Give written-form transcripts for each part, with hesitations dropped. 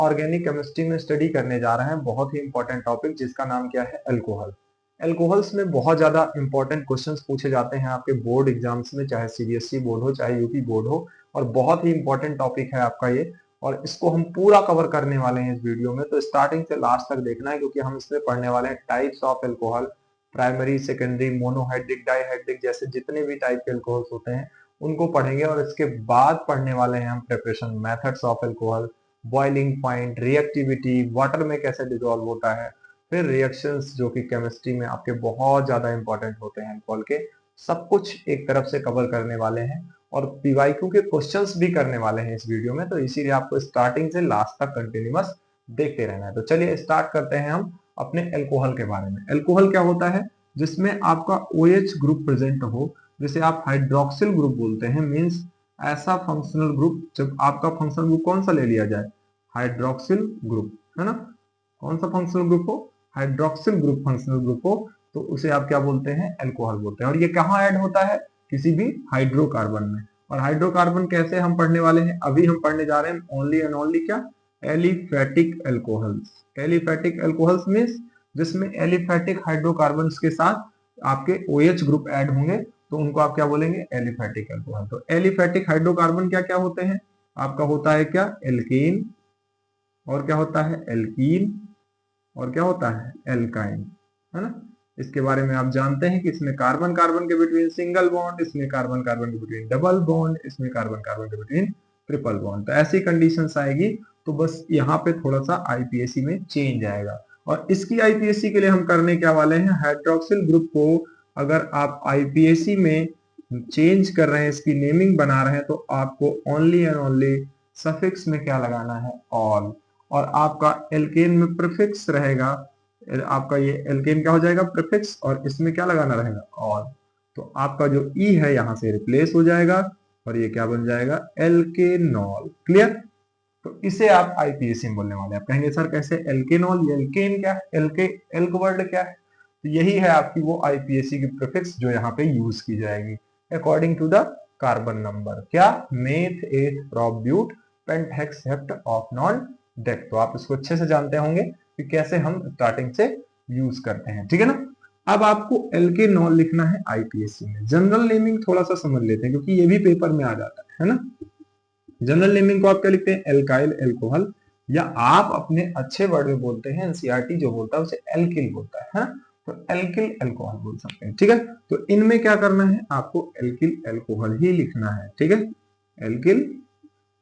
Organic chemistry में study करने जा रहे हैं बहुत ही इंपॉर्टेंट टॉपिक जिसका नाम क्या है, अल्कोहल। अल्कोहल्स में बहुत ज्यादा इंपॉर्टेंट क्वेश्चंस पूछे जाते हैं आपके बोर्ड एग्जाम्स में, चाहे सीबीएसई बोर्ड हो चाहे यूपी बोर्ड हो, और बहुत ही इंपॉर्टेंट टॉपिक है आपका ये। और इसको हम पूरा कवर करने वाले हैं इस वीडियो में, तो स्टार्टिंग से लास्ट तक देखना है क्योंकि हम इसमें पढ़ने वाले हैं types of alcohol, primary, secondary, monohydric, dihydric जैसे जितने भी टाइप के अल्कोहल्स होते हैं उनको पढ़ेंगे। और इसके बाद पढ़ने वाले हैं हम preparation methods of alcohol, boiling point, reactivity, water में कैसे डिजोल्व होता है, फिर रिएक्शंस जो कि केमिस्ट्री में आपके बहुत ज्यादा इंपॉर्टेंट होते हैं अल्कोहल के, सब कुछ एक तरफ से कवर करने वाले हैं। और पीवाईक्यू के क्वेश्चंस भी करने वाले हैं इस वीडियो में, तो इसीलिए आपको स्टार्टिंग से लास्ट तक कंटिन्यूअस देखते रहना है। तो चलिए स्टार्ट करते हैं हम अपने अल्कोहल के बारे में। अल्कोहल क्या होता है? जिसमें आपका OH ग्रुप प्रेजेंट हो, जिसे आप हाइड्रोक्सिल ग्रुप बोलते हैं। मींस ऐसा फंक्शनल ग्रुप, जब आपका फंक्शनल ग्रुप कौन सा ले लिया जाए, हाइड्रोक्सिल ग्रुप, है ना। कौन सा फंक्शनल ग्रुप हो? हाइड्रोक्सिल ग्रुप फंक्शनल ग्रुप हो, तो उसे आप क्या बोलते हैं? अल्कोहल बोलते हैं। और ये कहाँ ऐड होता है? किसी भी हाइड्रोकार्बन में। और हाइड्रोकार्बन कैसे हम पढ़ने वाले हैं? अभी हम पढ़ने जा रहे हैं ओनली एंड ओनली क्या? Aliphatic alcohols. Aliphatic alcohols means जिसमें एलिफेटिक हाइड्रोकार्बन्स के साथ आपके OH ग्रुप ऐड होंगे, तो उनको आप क्या बोलेंगे? Aliphatic alcohol. तो एलिफेटिक हाइड्रोकार्बन क्या क्या होते हैं? आपका होता है क्या? एल्केन, और क्या होता है? एल्कीन, और क्या होता है? एल्काइन, है ना। इसके बारे में आप जानते हैं कि इसमें कार्बन कार्बन के बिटवीन सिंगल बॉन्ड, इसमें कार्बन कार्बन के बिटवीन डबल बॉन्ड, इसमें कार्बन कार्बन के बिटवीन ट्रिपल बॉन्ड। तो ऐसी कंडीशंस आएगी, तो बस यहाँ पे थोड़ा सा आईपीएससी में चेंज आएगा। और इसकी आईपीएससी के लिए हम करने क्या वाले हैं? हाइड्रोक्सिल ग्रुप को अगर आप आईपीएससी में चेंज कर रहे हैं, इसकी नेमिंग बना रहे हैं, तो आपको ओनली एंड ओनली सफिक्स में क्या लगाना है? ऑल। और आपका एल्केन में प्रीफिक्स रहेगा, आपका ये एल्केन क्या हो जाएगा? प्रीफिक्स, और इसमें क्या लगाना रहेगा? ऑल। तो आपका जो ई है यहां से रिप्लेस हो जाएगा और ये क्या बन जाएगा? एल्केनॉल। क्लियर? तो इसे आप आईपीएससी में बोलने वाले हैं। आप कहेंगे सर कैसे? एल्केनॉल, ये एल्केन क्या है? एल्क वर्ड क्या है? तो यही है आपकी वो आईपीएससी की प्रीफिक्स जो यहाँ पे यूज की जाएगी according to the carbon number. क्या? Meth, eth, prop, but, pent, hex, hept, ऑफ, नॉन, डेक। तो आप इसको अच्छे से जानते होंगे कि कैसे हम स्टार्टिंग से यूज करते हैं, ठीक है ना। अब आपको एल्केनॉल लिखना है आईपीएससी में। जनरल नेमिंग थोड़ा सा समझ लेते हैं क्योंकि ये भी पेपर में आ जाता है ना। जनरल नेमिंग को आप क्या लिखते हैं? एल्काइल अल्कोहल, या आप अपने अच्छे वर्ड में बोलते हैं, एनसीईआरटी जो बोलता है उसे एल्किल बोलता है ना? तो एल्किल अल्कोहल बोल सकते हैं, ठीक है। तो इनमें क्या करना है? आपको एल्किल अल्कोहल ही लिखना है, ठीक है। एल्किल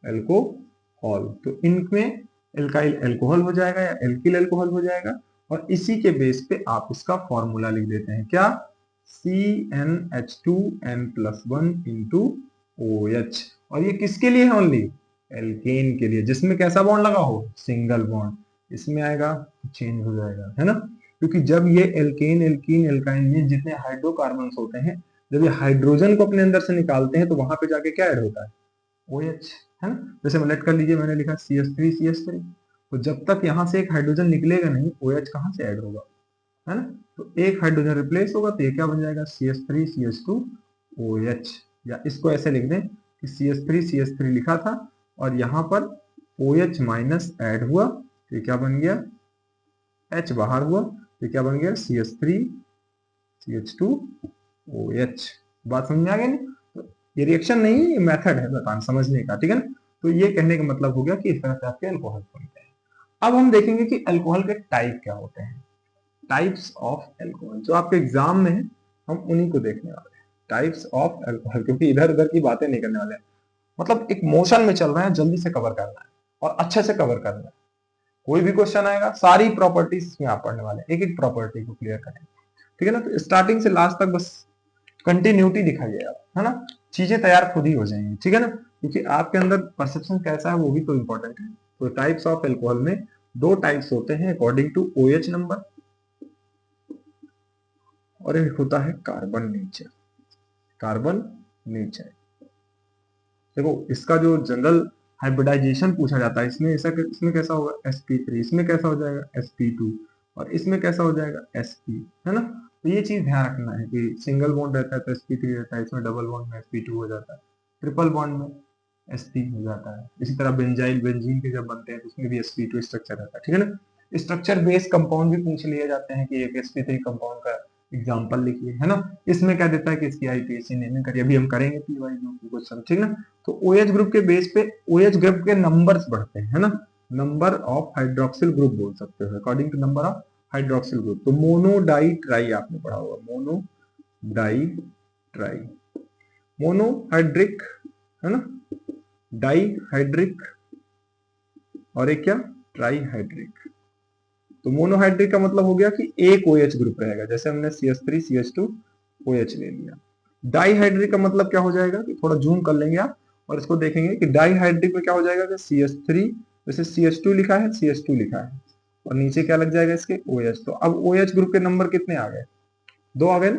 अल्कोहल, तो इनमें एल्काइल अल्कोहल हो जाएगा या एल्किल अल्कोहल हो जाएगा। और इसी के बेस पे आप इसका फॉर्मूला लिख देते हैं। क्या? CnH2n+1 into OH। और ये किसके लिए है? ओनली एल्केन के लिए, जिसमें कैसा बॉन्ड लगा हो? Single bond. इसमें आएगा तो चेंज हो जाएगा, है ना। क्योंकि जब ये एल्केन, एल्कीन, एल्काइन में जितने हाइड्रोकार्बन्स होते हैं, जब ये हाइड्रोजन को अपने अंदर से निकालते हैं तो वहां पे जाके क्या ऐड होता है? OH, है ना। जैसे लेट कर लीजिए, मैंने लिखा CH3 CH3, तो जब तक यहां से एक हाइड्रोजन निकलेगा नहीं, OH कहां से ऐड होगा? है ना। तो एक हाइड्रोजन रिप्लेस होगा तो ये क्या बन जाएगा? CH3 CH2 OH। या इसको ऐसे लिख दें कि CH3 CH3 लिखा था और यहाँ पर OH माइनस ऐड हुआ तो ये क्या बन गया? H बाहर हुआ तो ये क्या बन गया? CH3 CH2 OH। बात समझ में आ गई नहीं? तो ये रिएक्शन नहीं, ये मेथड है बताना समझने का, ठीक है ना। तो ये कहने का मतलब हो गया कि इस तरह से आपके अल्कोहल बनते हैं। अब हम देखेंगे कि अल्कोहल के टाइप क्या होते हैं। टाइप्स ऑफ अल्कोहल जो आपके एग्जाम में है, हम उन्हीं को देखने वाले हैं। टाइप्स ऑफ अल्कोहल, क्योंकि इधर उधर की बातें नहीं करने वाले हैं। मतलब एक मोशन में चल रहे हैं, जल्दी से कवर करना है और अच्छे से कवर करना है। कोई भी क्वेश्चन आएगा, सारी प्रॉपर्टीज इसमें आप पढ़ने वाले हैं, एक एक प्रॉपर्टी को क्लियर करेंगे, ठीक है ना। तो स्टार्टिंग से लास्ट तक बस कंटिन्यूटी दिखाइए आप, है ना। चीजें तैयार खुद ही हो जाएंगी, ठीक है ना। क्योंकि आपके अंदर परसेप्शन कैसा है वो भी तो इंपॉर्टेंट है। तो टाइप्स ऑफ अल्कोहल में दो टाइप्स होते हैं अकॉर्डिंग टू OH नंबर, और एक होता है कार्बन नेचर। कार्बन नेचर, देखो इसका जो जनरल हाइब्रिडाइजेशन पूछा जाता है, इसमें ऐसा, इसमें कैसा होगा? sp3, इसमें कैसा हो जाएगा? sp2, और इसमें कैसा हो जाएगा? sp, है ना। तो ये चीज ध्यान रखना है कि सिंगल बॉन्ड रहता है तो sp3 रहता है, इसमें डबल बॉन्ड में sp2 हो जाता है, ट्रिपल बॉन्ड में sp हो जाता है। इसी तरह बेंजाइल बेंजीन के जब बनते हैं तो उसमें भी sp2 स्ट्रक्चर रहता है, ठीक है ना। स्ट्रक्चर बेस्ड कंपाउंड भी पूछ लिए जाते हैं कि एक sp3 कंपाउंड का एग्जांपल लिखिए, है ना। इसमें क्या देता है कि इसकी आईपीएसी नेमिंग करिए, अभी हम करेंगे पीवाई क्वेश्चन, ठीक ना। तो OH ग्रुप के बेस पे OH ग्रुप के नंबर्स बढ़ते हैं, है ना। नंबर ऑफ हाइड्रोक्सिल ग्रुप बोल सकते हो according to number of hydroxyl group. तो मोनो डाई ट्राई आपने पढ़ा होगा, मोनो डाई ट्राई, मोनोहाइड्रिक, है ना, डाईहाइड्रिक और एक क्या, ट्राईहाइड्रिक। तो मोनोहाइड्रिक का मतलब हो गया कि एक OH ग्रुप रहेगा, जैसे हमने CH3 CH2 OH ले लिया। डाईहाइड्रिक का मतलब क्या हो जाएगा कि थोड़ा जूम कर लेंगे आप और इसको देखेंगे कि डाईहाइड्रिक में क्या हो जाएगा कि CH3 जैसे CH2 लिखा है, CH2 लिखा है और नीचे क्या लग जाएगा इसके OH। तो अब OH ग्रुप के नंबर कितने आ गए, 2 आ गए,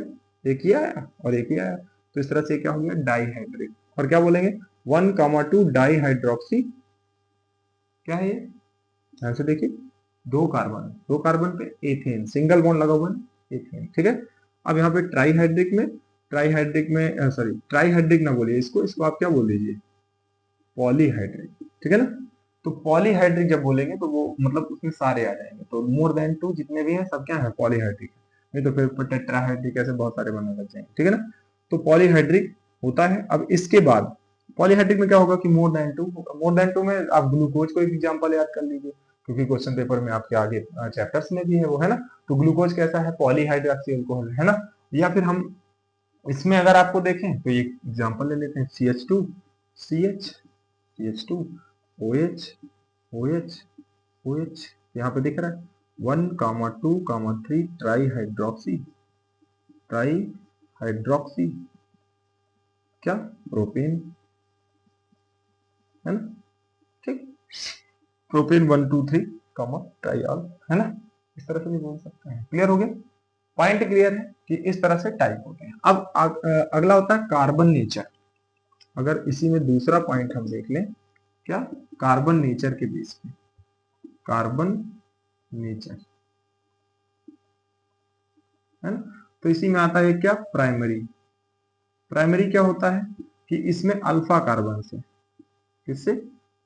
एक ही आया और एक ही आया। तो इस तरह से क्या हो गया डाईहाइड्रिक। और क्या बोलेंगे 1,2 डाईहाइड्रोक्सी, क्या है ये, ध्यान से देखिए, 2 कार्बन पे एथेन, सिंगल बॉन्ड लगा हुआ है एथेन, ठीक है। अब यहाँ पे ट्राईहाइड्रिक में सॉरी ट्राईहाइड्रिक ना बोलिए इसको आप क्या बोल दीजिए, पॉलीहाइड्रिक, ठीक है ना। तो पॉलीहाइड्रिक जब बोलेंगे तो वो मतलब उसमें सारे आ जाएंगे, तो मोर देन 2 जितने भी हैं सब क्या है पॉलीहाइड्रिक, नहीं तो फिर टेट्राहाइड्रिक ऐसे बहुत सारे बनने लग जाएंगे, ठीक है ना। तो पॉलीहाइड्रिक होता है। अब इसके बाद पॉलीहाइड्रिक में क्या होगा कि मोर देन 2 होगा। मोर देन 2 में आप ग्लूकोज को एक एग्जांपल याद कर लीजिए, क्योंकि क्वेश्चन पेपर में आपके आगे चैप्टर्स में भी है वो, है ना। तो ग्लूकोज कैसा है, पॉलीहाइड्रोक्सी अल्कोहल, है ना। या फिर हम इसमें अगर आपको देखें तो एक एग्जांपल ले लेते हैं, CH2 CH CH2 OH OH OH, यहाँ पे दिख रहा है 1,2,3 ट्राईहाइड्रोक्सी क्या, प्रोपेन, है ना, ठीक, प्रोपेन 1 2 3 ट्राईऑल, है ना। इस तरह से भी बोल सकते हैं। क्लियर हो गया, पॉइंट क्लियर है कि इस तरह से टाइप होते हैं। अब अगला होता है कार्बन नेचर। अगर इसी में दूसरा पॉइंट हम देख लें, क्या, कार्बन नेचर के बेस पे, कार्बन नेचर, है ना। तो इसी में आता है क्या, प्राइमरी। प्राइमरी क्या होता है कि इसमें अल्फा कार्बन से, किससे,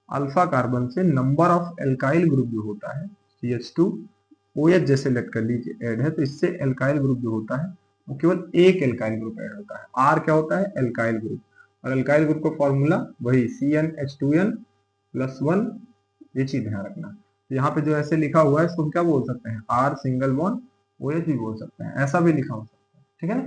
अल्फा कार्बन से नंबर ऑफ एल्काइल ग्रुप जो होता है, CH2 OH जैसे लेट कर लीजिए ऐड है, तो इससे एल्काइल ग्रुप जो होता है वो केवल एक एल्काइल ग्रुप ऐड होता है। R क्या होता है, एल्काइल ग्रुप, और एल्काइल ग्रुप का फॉर्मूला वही CnH2n+1, ये चीज ध्यान रखना। तो यहाँ पे जो ऐसे लिखा हुआ है इसको क्या बोल सकते हैं, R सिंगल बॉन्ड OH भी बोल सकते हैं, ऐसा भी लिखा हो सकता है, ठीक है ना।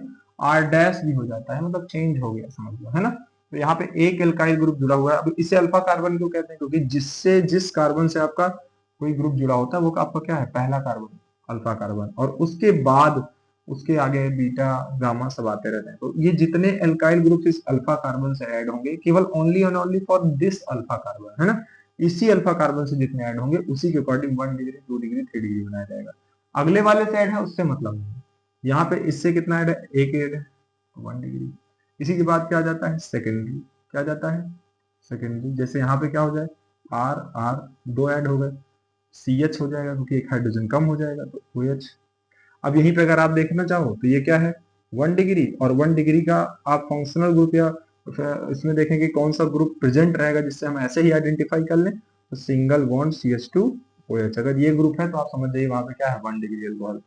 R डैश भी हो जाता है, मतलब चेंज हो गया समझ लो, है ना। तो यहाँ पे एक एल्काइल ग्रुप जुड़ा हुआ है। अब इसे अल्फा कार्बन क्यों कहते हैं, क्योंकि जिस कार्बन से आपका कोई ग्रुप जुड़ा होता है वो आपका क्या है, पहला कार्बन, अल्फा कार्बन, और उसके बाद उसके आगे बीटा गामा सब आते रहते हैं। तो ये जितने एल्काइल ग्रुप इस अल्फा कार्बन से ऐड होंगे केवल only and only for this alpha carbon, है ना। इसी अल्फा कार्बन से जितने ऐड होंगे उसी के अकॉर्डिंग 1 डिग्री 2 डिग्री 3 डिग्री बनाया जाएगा। अगले वाले से ऐड है उससे मतलब नहीं। यहाँ पे इससे कितना ऐड है, एक ऐड है, 1 डिग्री। इसी के बाद क्या आ जाता है, सेकेंडरी, क्या जाता है, सेकेंडरी। जैसे यहाँ पे क्या हो जाए, आर आर 2 ऐड हो गए, CH हो जाएगा क्योंकि एक हाइड्रोजन कम हो जाएगा तो OH। अब यहीं पे अगर आप देखना चाहो तो ये क्या है, 1 डिग्री, और 1 डिग्री का आप फंक्शनल ग्रुप या इसमें देखें कि कौन सा ग्रुप प्रेजेंट रहेगा जिससे हम ऐसे ही आइडेंटिफाई कर लें, तो सिंगल बॉन्ड CH2 OH। अगर ये ग्रुप है तो आप समझ जाइए वहां पे क्या है, 1 डिग्री अल्कोहल।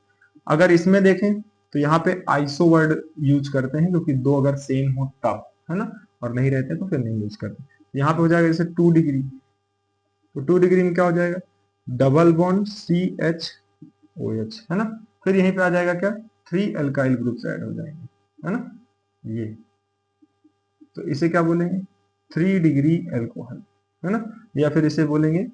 अगर इसमें देखें तो यहाँ पे आइसो वर्ड यूज करते हैं, क्योंकि दो अगर सेम हो तब, है ना, और नहीं रहते तो फिर नहीं यूज करते। यहाँ पे हो जाएगा जैसे 2 डिग्री, तो 2 डिग्री में क्या हो जाएगा, डबल बॉन्ड CHOH, है ना। फिर यहीं पे आ जाएगा क्या, 3 एल्काइल ग्रुप्स ऐड हो जाएंगे, है ना, ये। तो इसे क्या बोलेंगे, 3 डिग्री एल्कोहल, है ना। या फिर इसे बोलेंगे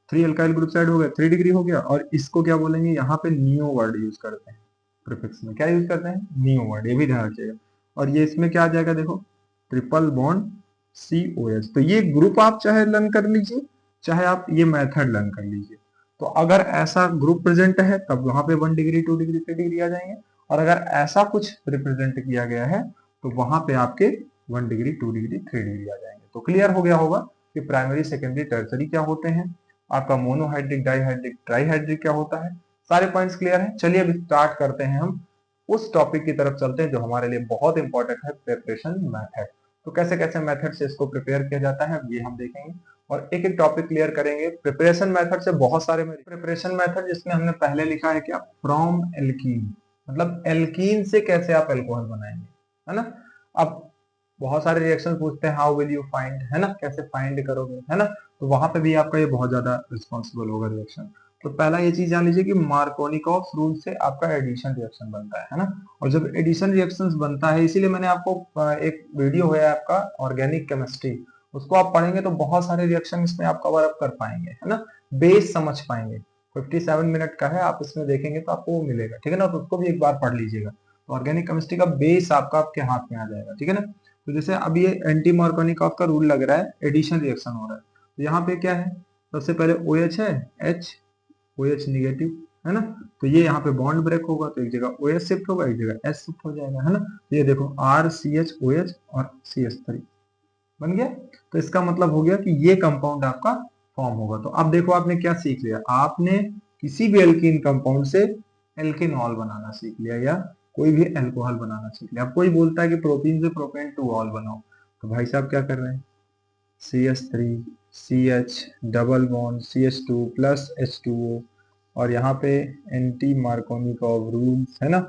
3 एल्काइल ग्रुप्स ऐड हो गए, 3 डिग्री हो गया। और इसको क्या बोलेंगे, यहाँ पे नियो वर्ड यूज करते हैं, प्रीफिक्स में क्या यूज करते हैं, नियो वर्ड, ये भी ध्यान रखिएगा। और ये इसमें क्या आ जाएगा, देखो, ट्रिपल बॉन्ड COH। तो ये ग्रुप आप चाहे लर्न कर लीजिए, चाहे आप ये मेथड लर्न कर लीजिए। तो अगर ऐसा ग्रुप प्रेजेंट है तब वहां पे 1 डिग्री 2 डिग्री 3 डिग्री आ जाएंगे, और अगर ऐसा कुछ रिप्रेजेंट किया गया है तो वहां पे आपके 1 डिग्री 2 डिग्री 3 डिग्री आ जाएंगे। तो क्लियर हो गया होगा कि प्राइमरी सेकेंडरी टर्सरी क्या होते हैं, आपका मोनोहाइड्रिक डाईहाइड्रिक ट्राईहाइड्रिक क्या होता है। सारे पॉइंट्स क्लियर हैं। चलिए अब स्टार्ट करते हैं, हम उस टॉपिक की तरफ चलते हैं जो हमारे लिए बहुत इंपॉर्टेंट है, प्रिपरेशन मेथड। तो कैसे कैसे मेथड से इसको प्रिपेयर किया जाता है ये हम देखेंगे और एक एक टॉपिक क्लियर करेंगे। प्रिपरेशन मेथड से बहुत सारे प्रिपरेशन मेथड, जिसमें हमने पहले लिखा है क्या, फ्रॉम एल्कीन, मतलब एल्कीन से कैसे आप एल्कोहल बनाएंगे, है ना। अब बहुत सारे रिएक्शन पूछते हैं, हाउ विल यू फाइंड, है ना, कैसे फाइंड करोगे, है ना, तो वहां पे भी आपका ये बहुत ज्यादा रिस्पॉन्सिबल होगा रिएक्शन। तो पहला ये चीज जान लीजिए कि मार्कोनिकॉफ रूल से आपका एडिशन रिएक्शन बनता है ना। और जब एडिशन रिएक्शंस बनता है, इसीलिए मैंने आपको एक वीडियो है आपका ऑर्गेनिक केमिस्ट्री, उसको आप पढ़ेंगे तो बहुत सारे रिएक्शन इसमें आप कवर अप कर पाएंगे, है ना, बेस समझ पाएंगे। 57 मिनट का है, आप इसमें देखेंगे तो आपको वो मिलेगा, ठीक है ना, तो उसको भी एक बार पढ़ लीजिएगा। तो ऑर्गेनिक केमिस्ट्री का बेस आपका आपके हाथ में आ जाएगा, ठीक है ना। तो जैसे अब ये एंटी मार्कोनिकॉफ का रूल लग रहा है, एडिशन रिएक्शन हो रहा है, तो यहाँ पे क्या है, सबसे पहले OH है, H, OH निगेटिव, है ना, तो ये यहाँ पे बॉन्ड ब्रेक होगा, तो एक जगह OH शिफ्ट होगा, एक जगह S शिफ्ट हो जाएगा, है ना। तो ये देखो RCH OH और CH3 बन गया। तो इसका मतलब हो गया कि ये कंपाउंड आपका फॉर्म होगा। तो अब देखो आपने क्या सीख लिया, आपने किसी भी एल्कीन कंपाउंड से एल्केनॉल बनाना सीख लिया या कोई भी एल्कोहल बनाना सीख लिया। अब कोई बोलता है कि प्रोपीन से प्रोपेन टू ऑल बनाओ, तो भाई साहब क्या कर रहे हैं, CH3 CH double bond CH2 plus H2O और यहाँ पे एंटी मार्कोनिकॉफ रूल्स, है ना,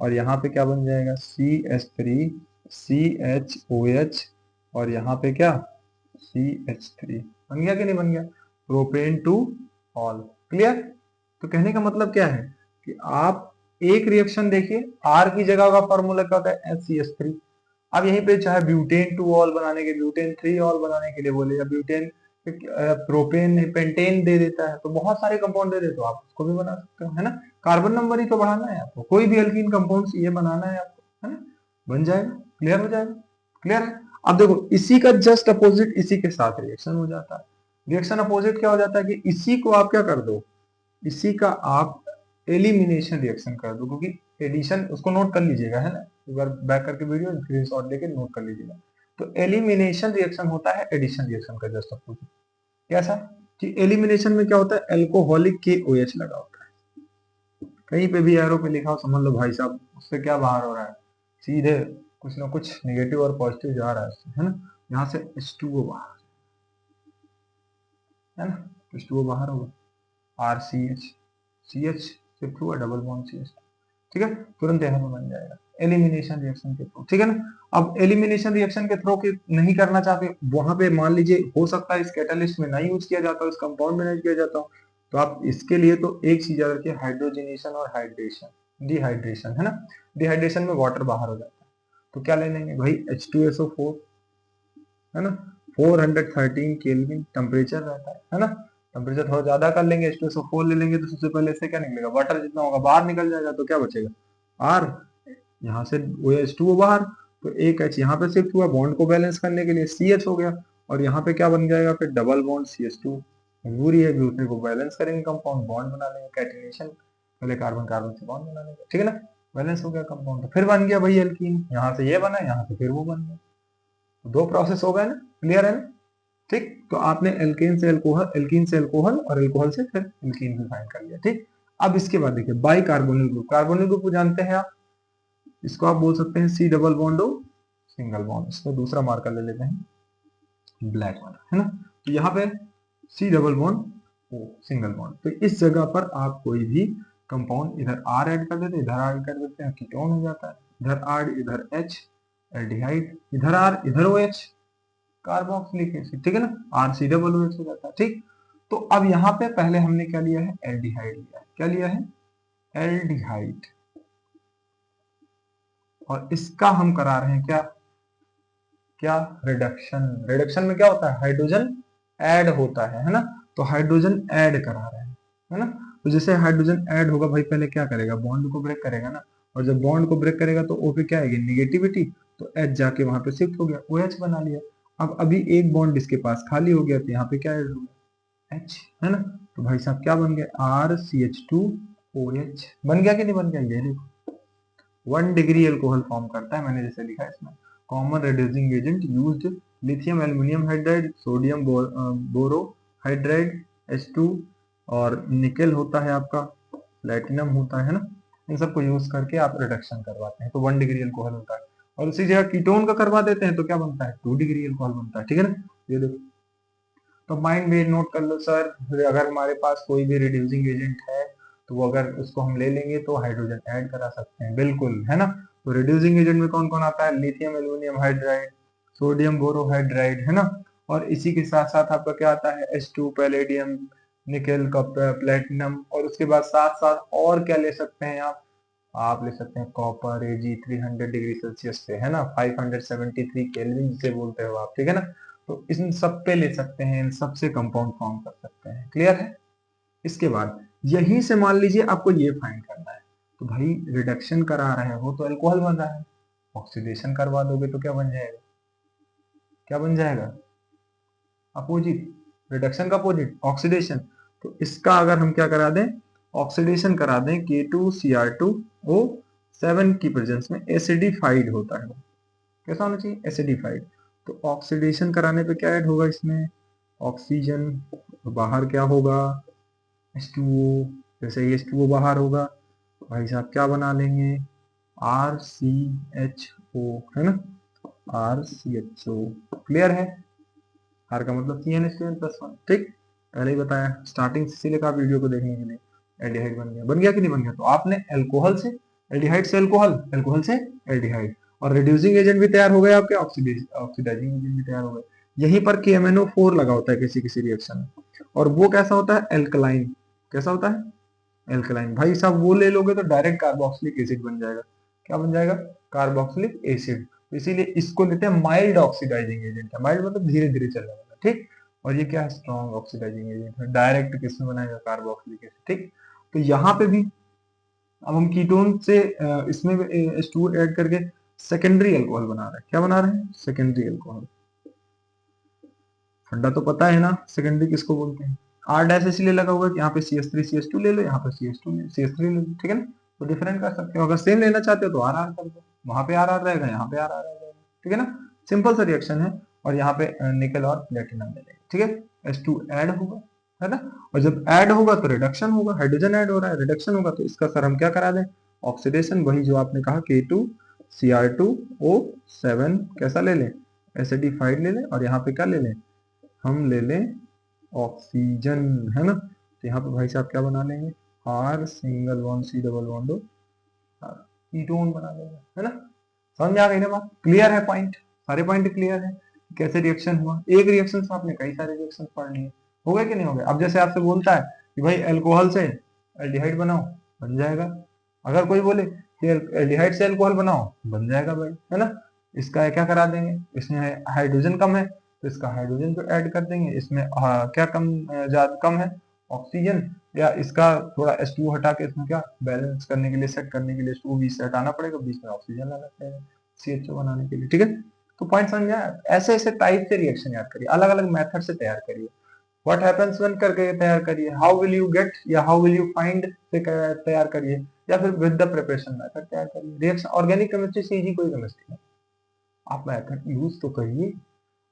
और यहाँ पे क्या बन जाएगा CH3 CHOH और यहाँ पे क्या CH3 बन गया कि नहीं बन गया, प्रोपेन टू ऑल, क्लियर। तो कहने का मतलब क्या है कि आप एक रिएक्शन देखिए, R की जगह का फॉर्मूला क्या होता है HCH3। अब यहीं पे चाहे ब्यूटेन टू ऑल बनाने के, ब्यूटेन 3 ऑल बनाने के लिए बोले, या ब्यूटेन प्रोपेन पेंटेन दे देता है, तो बहुत सारे कंपाउंड दे दे तो आप उसको भी बना सकते हो, है ना। कार्बन नंबर ही तो बढ़ाना है आपको, कोई भी एल्कीन कंपाउंड ये बनाना है आपको, है ना, बन जाएगा, क्लियर हो जाएगा, क्लियर है। अब देखो इसी का जस्ट अपोजिट इसी के साथ रिएक्शन हो जाता है। रिएक्शन अपोजिट क्या हो जाता है कि इसी को आप क्या कर दो, इसी का आप एलिमिनेशन रिएक्शन कर दो, क्योंकि एडिशन उसको नोट कर लीजिएगा, है ना, एक बार बैक करके वीडियो स्क्रीनशॉट लेके नोट कर लीजिएगा। तो एलिमिनेशन रिएक्शन होता है एडिशन रिएक्शन का जस्ट अपोजिट। कैसा कि एलिमिनेशन में क्या होता है, एल्कोहलिक KOH लगा होता है, कहीं पे भी एरो पे लिखा हो समझ लो भाई साहब उससे क्या बाहर हो रहा है, सीधे कुछ ना कुछ नेगेटिव और पॉजिटिव जा रहा है ना। यहाँ से H2O बाहर, है ना, H2O बाहर होगा, CH शिफ्ट हुआ, डबल बॉन्ड CH, ठीक है, तुरंत यहाँ पे बन जाएगा एलिमिनेशन रिएक्शन के थ्रू, ठीक है ना। अब एलिमिनेशन रिएक्शन के थ्रू के नहीं करना चाहते, वहां पे मान लीजिए हो सकता है इस कैटालिस्ट में नहीं यूज किया जाता हो, इस कंपाउंड में नहीं किया जाता हो, तो आप इसके लिए तो एक चीज याद रखिए, हाइड्रोजनेशन और हाइड्रेशन, डिहाइड्रेशन, है ना। डिहाइड्रेशन में वाटर बाहर हो जाता है, तो क्या ले लेंगे भाई H2SO4, है ना, 413 केल्विन टेम्परेचर रहता है ना, टेम्परेचर थोड़ा ज्यादा कर लेंगे, H2SO4 ले लेंगे, तो सबसे पहले इससे क्या निकलेगा, वाटर जितना होगा बाहर निकल जाएगा, तो क्या बचेगा R, यहाँ से H2O बाहर, तो एक H यहाँ पे शिफ्ट हुआ बॉन्ड को बैलेंस करने के लिए, CH हो गया, और यहाँ पे क्या बन जाएगा फिर डबल बॉन्ड CH2, जरूरी है दूसरे को बैलेंस करेंगे, कंपाउंड बॉन्ड बना लेंगे, कैटिनेशन, पहले कार्बन कार्बन से बॉन्ड बना लेंगे, ठीक है ना, बैलेंस हो गया कंपाउंड, तो फिर बन गया भाई एल्कीन, यहाँ से ये बना, यहाँ से फिर वो बन गया, दो प्रोसेस हो गए ना, क्लियर है ना। ठीक, तो आपने एल्केन से अल्कोहल, एल्कीन से अल्कोहल और अल्कोहल से फिर एल्कीन भी फाइंड कर लिया, ठीक। अब इसके बाद देखिए by carbonyl group, carbonyl group को जानते हैं आप, इसको आप बोल सकते हैं C double bond O single bond, इसको दूसरा मार्कर ले लेते हैं ब्लैक वाला, है ना। तो यहाँ पे C double bond O single bond, तो इस जगह पर आप कोई भी कंपाउंड इधर R ऐड कर देते, इधर R कर देते हैं, कीटोन हो जाता है, इधर R इधर H एल्डिहाइड, इधर R इधर OH कार्बोक्सिलिक एसिड, ठीक है ना, RCOOH हो जाता है, ठीक। तो अब यहाँ पे पहले हमने क्या लिया है, एल्डिहाइड लिया है, क्या लिया है, एल्डिहाइड, और इसका हम करा रहे हैं क्या, क्या रिडक्शन। रिडक्शन में क्या होता है, हाइड्रोजन ऐड होता है ना, तो हाइड्रोजन ऐड करा रहे हैं, है ना। तो जैसे हाइड्रोजन ऐड होगा भाई, पहले क्या करेगा, बॉन्ड को ब्रेक करेगा ना, और जब बॉन्ड को ब्रेक करेगा तो O पे क्या आएगी, निगेटिविटी, तो H जाके वहां पे शिफ्ट हो गया, OH बना लिया। अब अभी एक बॉन्ड इसके पास खाली हो गया, तो यहाँ पे क्या ऐड हो गया, H, है ना, तो भाई साहब क्या बन गया, RCH2OH बन गया कि नहीं बन गया, ये देखो 1 डिग्री अल्कोहल फॉर्म करता है, मैंने जैसे लिखा है इसमें, common reducing agent used lithium aluminium hydride, sodium borohydride H2, और निकेल होता है आपका, प्लेटिनम होता है ना, इन सबको यूज करके आप रिडक्शन करवाते हैं, तो 1 डिग्री अल्कोहल होता है। और उसी जगह कीटोन का करवा देते हैं तो क्या बनता है, 2 डिग्री अल्कोहल बनता है, ठीक है ना। ये देखो, तो माइंड में नोट कर लो सर, अगर हमारे पास कोई भी रिड्यूसिंग एजेंट है तो वो अगर उसको हम ले लेंगे तो हाइड्रोजन ऐड करा सकते हैं, बिल्कुल, है ना। तो रिड्यूसिंग एजेंट में कौन कौन आता है, lithium aluminium hydride, sodium borohydride, है ना। और इसी के साथ साथ आपका क्या आता है, H2 पैलेडियम, निकेल का प्लेटिनम, और उसके बाद साथ साथ और क्या ले सकते हैं आप ले सकते हैं कॉपर Ag 300 डिग्री सेल्सियस पे, है ना, 573 केल्विन जिसे बोलते हो आप, ठीक है ना। तो इन सब पे ले सकते हैं, इन सब से कंपाउंड फॉर्म कर सकते हैं, क्लियर है। इसके बाद यहीं से मान लीजिए आपको ये फाइंड करना है, तो भाई रिडक्शन करा रहे हो तो अल्कोहल बन रहा है, ऑक्सीडेशन करवा दोगे तो क्या बन जाएगा, क्या बन जाएगा, अपोजिट, रिडक्शन का अपोजिट ऑक्सीडेशन। तो इसका अगर हम क्या करा दें, ऑक्सीडेशन करा दें, K2Cr2O7 की प्रेजेंस में एसिडिफाइड होता है, कैसा होना चाहिए, एसिडिफाइड। तो ऑक्सीडेशन कराने पे क्या ऐड होगा इसमें, ऑक्सीजन, बाहर क्या होगा, H2O, जैसे ये H2O बाहर होगा भाई साहब क्या बना लेंगे, RCHO, है ना, RCHO, क्लियर है। R का मतलब CnH2n+1, ठीक, पहले ही बताया स्टार्टिंग से, इसीलिए कहा वीडियो को देखने के लिए। एल्डिहाइड बन गया कि नहीं बन गया, तो आपने अल्कोहल से एल्डिहाइड से अल्कोहल, अल्कोहल से एल्डिहाइड, और रिड्यूसिंग एजेंट भी तैयार हो गए आपके, ऑक्सीडाइजिंग एजेंट भी तैयार हो गए। यहीं पर KMnO4 लगा होता है किसी किसी रिएक्शन में, और वो कैसा होता है, एल्कलाइन, कैसा होता है, एल्कलाइन। भाई साहब वो ले लोगे तो डायरेक्ट कार्बोक्सिलिक एसिड बन जाएगा, क्या बन जाएगा, कार्बोक्सिलिक एसिड। तो इसीलिए इसको लेते हैं माइल्ड ऑक्सीडाइजिंग एजेंट है, माइल्ड मतलब धीरे धीरे चलने वाला, ठीक। और ये क्या है, स्ट्रॉन्ग ऑक्सीडाइजिंग एजेंट है, डायरेक्ट किसमें बनाएगा, कार्बोक्सिलिक एसिड, ठीक। तो यहाँ पे भी अब हम कीटोन से इसमें H2O ऐड करके सेकेंडरी अल्कोहल बना रहे हैं, क्या बना रहे हैं, सेकेंडरी अल्कोहल। फंडा तो पता है ना, सेकेंडरी किसको बोलते हैं, R डैश इसलिए लगा हुआ है कि यहाँ पे CH3 CH2 ले लो, यहाँ पे CH3 ले लो, ठीक है ना। तो डिफरेंट कर सकते हो, अगर सेम लेना चाहते हो तो RR कर दो, वहां पे RR रहेगा, यहाँ पे RR रहेगा, ठीक है ना। सिंपल सा रिएक्शन है। और यहाँ पे निकल और प्लेटिनम ले लेंगे, ठीक है, H2 ऐड होगा, है ना। और जब ऐड होगा तो रिडक्शन होगा, हाइड्रोजन ऐड हो रहा है, रिडक्शन होगा, तो इसका सर हम क्या करा दें, ऑक्सीडेशन, वही जो आपने कहा K2Cr2O7 कैसा ले लें, एसिडिफाइड ले लें, और यहाँ पे क्या ले लें, हम ले लें ऑक्सीजन, है ना। तो यहाँ पे भाई साहब क्या बना लेंगे, R single bond C double bond ketone बना लेंगे, है ना। समझ आ गई ना बात, क्लियर है पॉइंट, सारे पॉइंट क्लियर है, कैसे रिएक्शन हुआ, एक रिएक्शन से आपने कई सारे रिएक्शन पढ़ लिए, हो गए कि नहीं हो गए। अब जैसे आपसे बोलता है कि भाई अल्कोहल से एल्डिहाइड बनाओ, बन जाएगा। अगर कोई बोले कि एल्डिहाइड से अल्कोहल बनाओ, बन जाएगा भाई, है ना। इसका क्या करा देंगे, इसमें हाइड्रोजन कम है तो इसका हाइड्रोजन को ऐड कर देंगे, इसमें क्या कम, ज्यादा कम है, ऑक्सीजन, या इसका थोड़ा H2O हटा के इसमें क्या बैलेंस करने के लिए, सेट करने के लिए H2O बीच से हटाना पड़ेगा, बीच में ऑक्सीजन लाना पड़ेगा CHO बनाने के लिए, ठीक है। तो पॉइंट समझ आया, ऐसे ऐसे टाइप से रिएक्शन याद करिए, अलग अलग मेथड से तैयार करिए। व्हाट हैपेंस व्हेन करके तैयार करिए, हाउ विल यू गेट या हाउ विल यू फाइंड से तैयार करिए, या फिर विद द प्रिपरेशन मेथड तैयार करिए। रिएक्शन ऑर्गेनिक केमिस्ट्री से इजी कोई केमिस्ट्री नहीं, आप मेथड यूज तो करिए।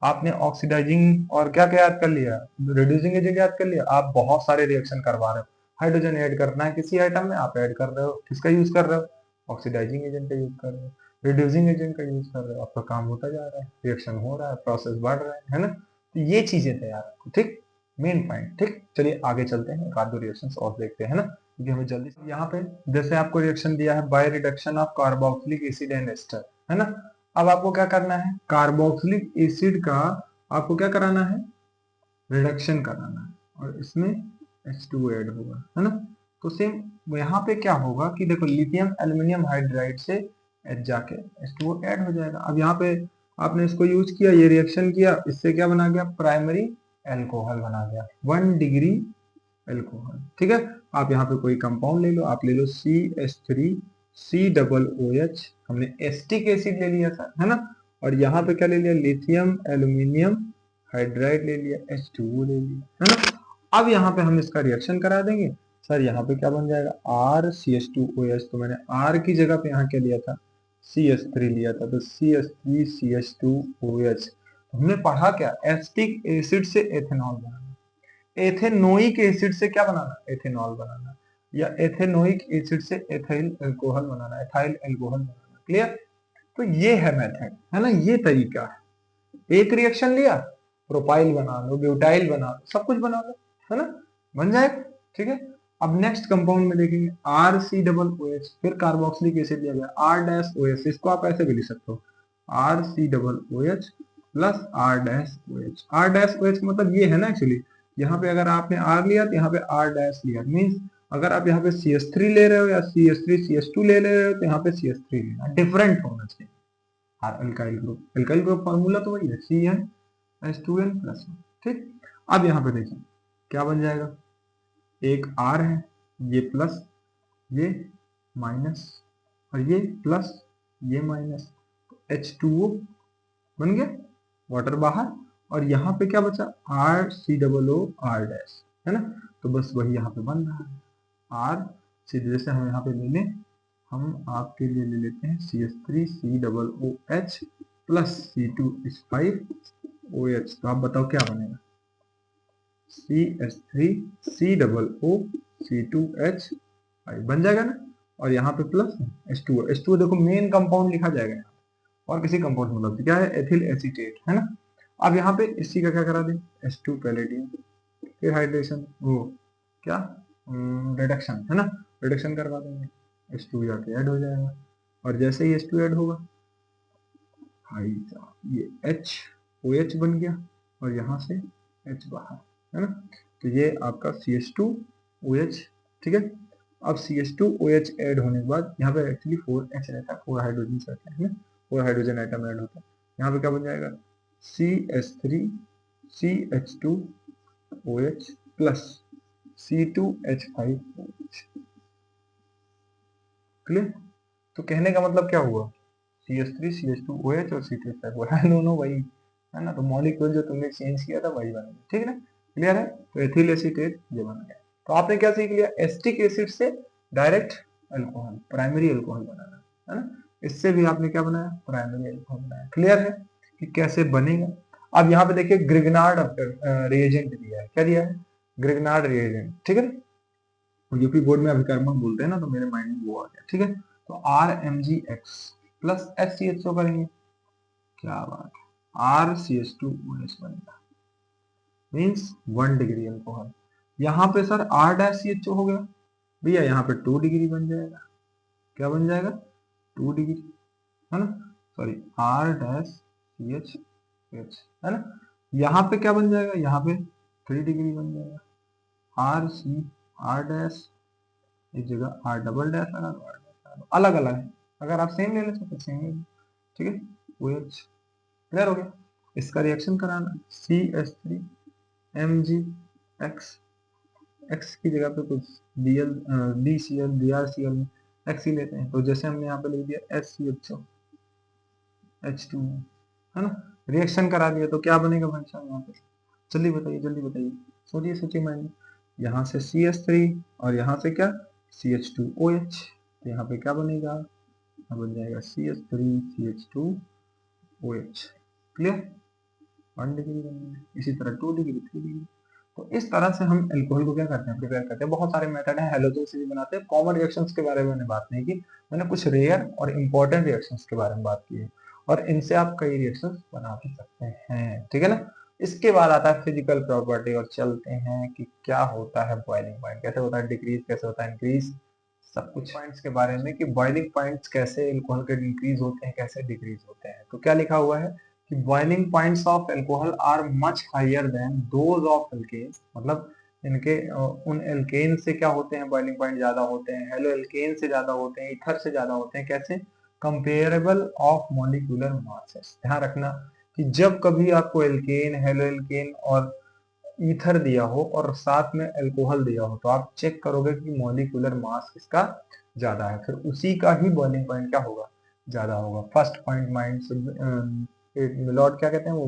आपने ऑक्सीडाइजिंग और क्या क्या याद कर लिया, रिड्यूसिंग एजेंट याद कर लिया, आप बहुत सारे रिएक्शन करवा रहे हो, हाइड्रोजन ऐड करना है किसी आइटम में, आप ऐड कर रहे हो, किसका यूज कर रहे हो, ऑक्सीडाइजिंग एजेंट का यूज कर रहे हो, रिड्यूसिंग एजेंट का यूज कर रहे हो, आपका काम होता जा रहा है, रिएक्शन हो रहा है, प्रोसेस बढ़ रहा है ना। तो ये चीजें तैयार रखो, ठीक, मेन पॉइंट, ठीक। चलिए आगे चलते हैं, एक आध दो रिएक्शन और देखते हैं ना, क्योंकि हमें जल्दी से यहाँ पे जैसे आपको रिएक्शन दिया है by reduction of carboxylic acid and ester, है ना। अब आपको क्या करना है, कार्बोक्सिलिक एसिड का आपको क्या कराना है, रिडक्शन कराना है, और इसमें H2O ऐड होगा, है ना। तो सेम यहाँ पे क्या होगा कि देखो लिथियम एल्यूमिनियम हाइड्राइड से H जाके H2O ऐड हो जाएगा। अब यहाँ पे आपने इसको यूज किया, ये रिएक्शन किया, इससे क्या बना गया, प्राइमरी अल्कोहल बना गया, 1 डिग्री अल्कोहल, ठीक है। आप यहाँ पे कोई कंपाउंड ले लो, आप ले लो CH3COOH, हमने एस्टिक एसिड ले लिया था, है ना। और यहाँ पे क्या ले लिया, लिथियम एल्यूमिनियम हाइड्राइड ले लिया, H2O ले लिया, है ना। अब यहाँ पे हम इसका रिएक्शन करा देंगे, सर यहाँ पे क्या बन जाएगा, RCH2OH, तो मैंने R की जगह पे यहाँ क्या लिया था, CH3 लिया था, तो CH3CH2OH। हमने पढ़ा क्या, एस्टिक एसिड से एथेनॉल बनाना, एथेनोइक एसिड से क्या बनाना, एथेनॉल बनाना, या एथेनोइक एसिड से एथाइल अल्कोहल बनाना, एथाइल अल्कोहल बनाना, क्लियर। तो ये है मेथड, है ना, ये तरीका है। एक रिएक्शन लिया, प्रोपाइल बना लो, ब्यूटाइल बना लो, सब कुछ बना लो, है ना, बन जाएगा। ठीक है, अब नेक्स्ट कंपाउंड में देखेंगे R C double O H, फिर कार्बोक्सिलिक एसिड लिया गया आर डैश ओ एच, इसको आप ऐसे भी लिख सकते हो R C double O H plus R dash O H. R dash O H मतलब ये है ना एक्चुअली, यहाँ पे अगर आपने आर लिया तो यहाँ पे आर डैश लिया, मीन्स अगर आप यहाँ पे CH3 ले रहे हो या CH3 CH2 ले रहे हो तो यहाँ पे CH3 लेना, डिफरेंट होना चाहिए। Alkyl group, alkyl group formula तो वही है CnH2n+1। ठीक, अब यहाँ पे देखिए क्या बन जाएगा, एक R है, ये प्लस, ये माइनस, और ये प्लस, ये माइनस, H2O बन गया, वाटर बाहर, और यहाँ पे क्या बचा RCOO डैश, है ना, तो बस वही यहाँ पे बन रहा है R। सीधे जैसे हम यहाँ पे ले लें, हम आपके लिए ले लेते हैं CH3COOH प्लस C2H5OH, तो आप बताओ क्या बनेगा, CH3COOC2H5 बन जाएगा ना, और यहाँ पे प्लस H2O, H2O देखो मेन कंपाउंड लिखा जाएगा यहाँ, और किसी कंपाउंड मतलब क्या है, एथिल एसीटेट, है ना। अब यहाँ पे इसी का क्या करा दें, H2 पैलेडियम, फिर हाइड्रेशन, वो क्या रिडक्शन, है ना, रिडक्शन करवा देंगे, H2 जाके ऐड हो जाएगा, और जैसे ही H2 ऐड होगा भाई ये HOH बन गया, और यहाँ से H बाहर, है ना, तो ये आपका CH2OH। ठीक है, अब CH2OH ऐड होने के बाद यहाँ पे एक्चुअली 4H रहता है, 4 हाइड्रोजन रहते हैं, 4 हाइड्रोजन आइटम ऐड होता है, यहाँ पे क्या बन जाएगा CH3CH2OH प्लस C2H5OH। क्लियर, तो कहने का मतलब क्या हुआ, CH3CH2OH और C2H5OH है दोनों वही, है ना, तो मॉलिक्यूल जो तुमने चेंज किया था वही बन गया। ठीक है ना, क्लियर है, तो एथिल एसीटेट ये बन गया। तो आपने क्या सीख लिया, एसिटिक एसिड से डायरेक्ट अल्कोहल, प्राइमरी अल्कोहल बनाना, है ना, इससे भी आपने क्या बनाया, प्राइमरी अल्कोहल बनाया। क्लियर है कि कैसे बनेगा। अब यहाँ पे देखिए ग्रिग्नार्ड रिएजेंट दिया है, क्या दिया है, ग्रिग्नार्ड रिएजेंट। ठीक है, यूपी बोर्ड में अभिकर्मक बोलते हैं ना, तो मेरे माइंड में वो आ गया। ठीक है, तो RMgX प्लस HCHO करेंगे, क्या बात है, RCH2OH बनेगा, मीन्स 1 डिग्री अल्कोहल। यहाँ पे सर R डैश CHO हो गया भैया, यहाँ पे 2 डिग्री बन जाएगा, क्या बन जाएगा, 2 डिग्री, है ना, सॉरी R डैश CH, है ना, यहाँ पे क्या बन जाएगा, यहाँ पे 3 डिग्री बन जाएगा, R डैश, इस जगह R डबल डैश लगा दो, R डैश अलग अलग है, अगर आप सेम ले लेते तो सेम ले लो। ठीक है, OH क्लियर हो गया। इसका रिएक्शन कराना, CH3MgX, X की जगह पे कुछ BCl BrCl X ही लेते हैं, तो जैसे हमने यहाँ पे लिख दिया SCHO H2, है ना, रिएक्शन करा दिया तो क्या बनेगा भाई साहब, यहाँ पे जल्दी बताइए, जल्दी बताइए, सोचिए सोचिए माइंड, यहाँ से CH3 और यहाँ से क्या CH2OH, तो यहाँ पे क्या बनेगा, यहाँ बन जाएगा CH3CH2OH। क्लियर, 1 डिग्री बन गया, इसी तरह 2 डिग्री 3 डिग्री। तो इस तरह से हम अल्कोहल को क्या करते हैं, प्रिपेयर करते हैं। बहुत सारे मेथड हैं, हेलोजन से भी बनाते हैं। कॉमन रिएक्शंस के बारे में मैंने बात नहीं की, मैंने कुछ रेयर और इंपॉर्टेंट रिएक्शंस के बारे में बात की है, और इनसे आप कई रिएक्शंस बना भी सकते हैं। ठीक है ना, इसके बाद आता है फिजिकल प्रॉपर्टी, और चलते हैं कि क्या होता है बॉइलिंग पॉइंट, कैसे होता है डिक्रीज, कैसे होता है इंक्रीज, सब कुछ पॉइंट्स के बारे में कि बॉइलिंग पॉइंट्स कैसे अल्कोहल के इंक्रीज होते हैं, कैसे डिक्रीज होते हैं। तो क्या लिखा हुआ है कि boiling points of alcohol are much higher than those of alkanes, मतलब इनके उन एल्केन से क्या होते हैं, बॉइलिंग पॉइंट ज्यादा होते हैं, हेलो एल्केन से ज्यादा होते हैं, ईथर से ज्यादा होते हैं। कैसे, कंपेरेबल ऑफ मॉलिक्यूलर मासेस। ध्यान रखना कि जब कभी आपको एल्केन, हेलो एल्केन और ईथर दिया हो और साथ में अल्कोहल दिया हो, तो आप चेक करोगे कि मॉलिक्यूलर मास इसका ज्यादा है, फिर उसी का ही बॉइलिंग पॉइंट क्या होगा, ज्यादा होगा। फर्स्ट पॉइंट माइंड मिलॉर्ड क्या कहते हैं वो,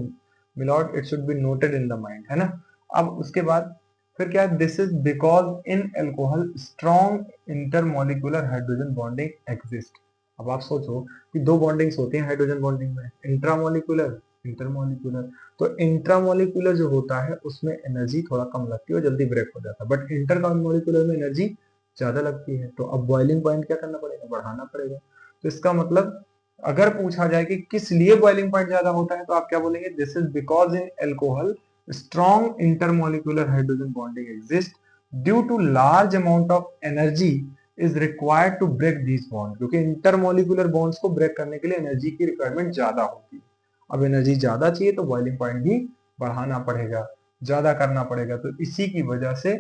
milord it should be noted in the mind, है ना। अब उसके बाद फिर क्या है, this is because in alcohol strong intermolecular hydrogen bonding exist. अब आप सोचो कि दो बॉन्डिंग्स होती हैं हाइड्रोजन बॉन्डिंग में, इंट्रामोलिकुलर, इंटरमोलिकुलर। तो इंट्रामोलिकुलर जो होता है उसमें एनर्जी थोड़ा कम लगती है और जल्दी ब्रेक हो जाता है, बट इंटरमोलिकुलर में एनर्जी ज्यादा लगती है। तो अब बॉइलिंग पॉइंट क्या करना पड़ेगा, बढ़ाना पड़ेगा। तो इसका मतलब अगर पूछा जाए कि किस लिए बॉइलिंग पॉइंट ज्यादा होता है तो आप क्या बोलेंगे, this is because in alcohol strong intermolecular hydrogen bonding exist due to large amount of energy is required to break these bond, क्योंकि इंटरमोलिकुलर बॉन्ड्स को ब्रेक करने के लिए एनर्जी की रिक्वायरमेंट ज्यादा होती है। अब एनर्जी ज्यादा चाहिए तो बॉइलिंग पॉइंट भी बढ़ाना पड़ेगा, ज्यादा करना पड़ेगा, तो इसी की वजह से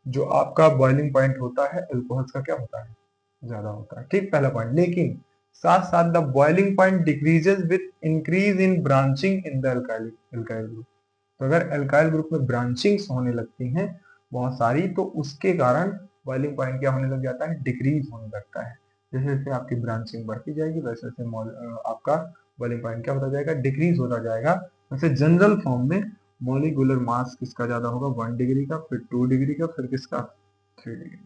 जो आपका बॉइलिंग पॉइंट होता है अल्कोहल्स का क्या होता है, ज्यादा होता है। ठीक, पहला पॉइंट। लेकिन साथ साथ the boiling point decreases with increase in branching in the alkyl group. तो अगर अल्काइल ग्रुप में ब्रांचिंग्स होने लगती हैं बहुत सारी, तो उसके कारण बॉइलिंग पॉइंट क्या होने लग जाता है, डिक्रीज होने लगता है। जैसे जैसे आपकी ब्रांचिंग बढ़ती जाएगी वैसे वैसे आपका बॉइलिंग पॉइंट क्या होता जाएगा, डिक्रीज होता जाएगा। वैसे जनरल फॉर्म में मॉलिक्यूलर मास किसका ज्यादा होगा, 1 डिग्री का, फिर 2 डिग्री का, फिर किसका, 3 डिग्री,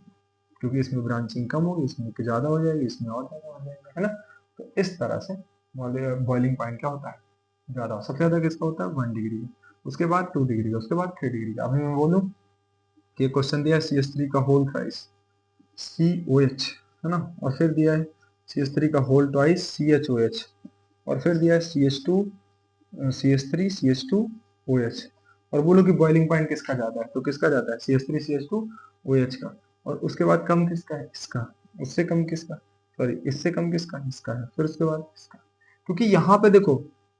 क्योंकि इसमें ब्रांचिंग कम होगी, इसमें ज्यादा हो जाएगी, इसमें और ज्यादा हो जाएगा, है ना। तो इस तरह से बॉइलिंग पॉइंट क्या होता है, ज्यादा। सबसे ज्यादा किसका होता है, 1 डिग्री का, उसके बाद 2 डिग्री का, उसके बाद 3 डिग्री का। अभी मैं बोलूं कि क्वेश्चन दिया है CH3 का होल थ्राइस COH, है ना, और फिर दिया है CH3 का होल ट्वाइस CHOH, और फिर दिया है CH2 CH3 CH2OH, और बोलो कि बॉइलिंग पॉइंट किसका ज्यादा है, तो किसका ज्यादा है, CH3 CH2OH का। और उसके बाद कम किसका है, इसका। उससे कम किसका, सॉरी इससे कम किसका, इसका है। फिर उसके बाद इसका, क्योंकि यहाँ पे देखो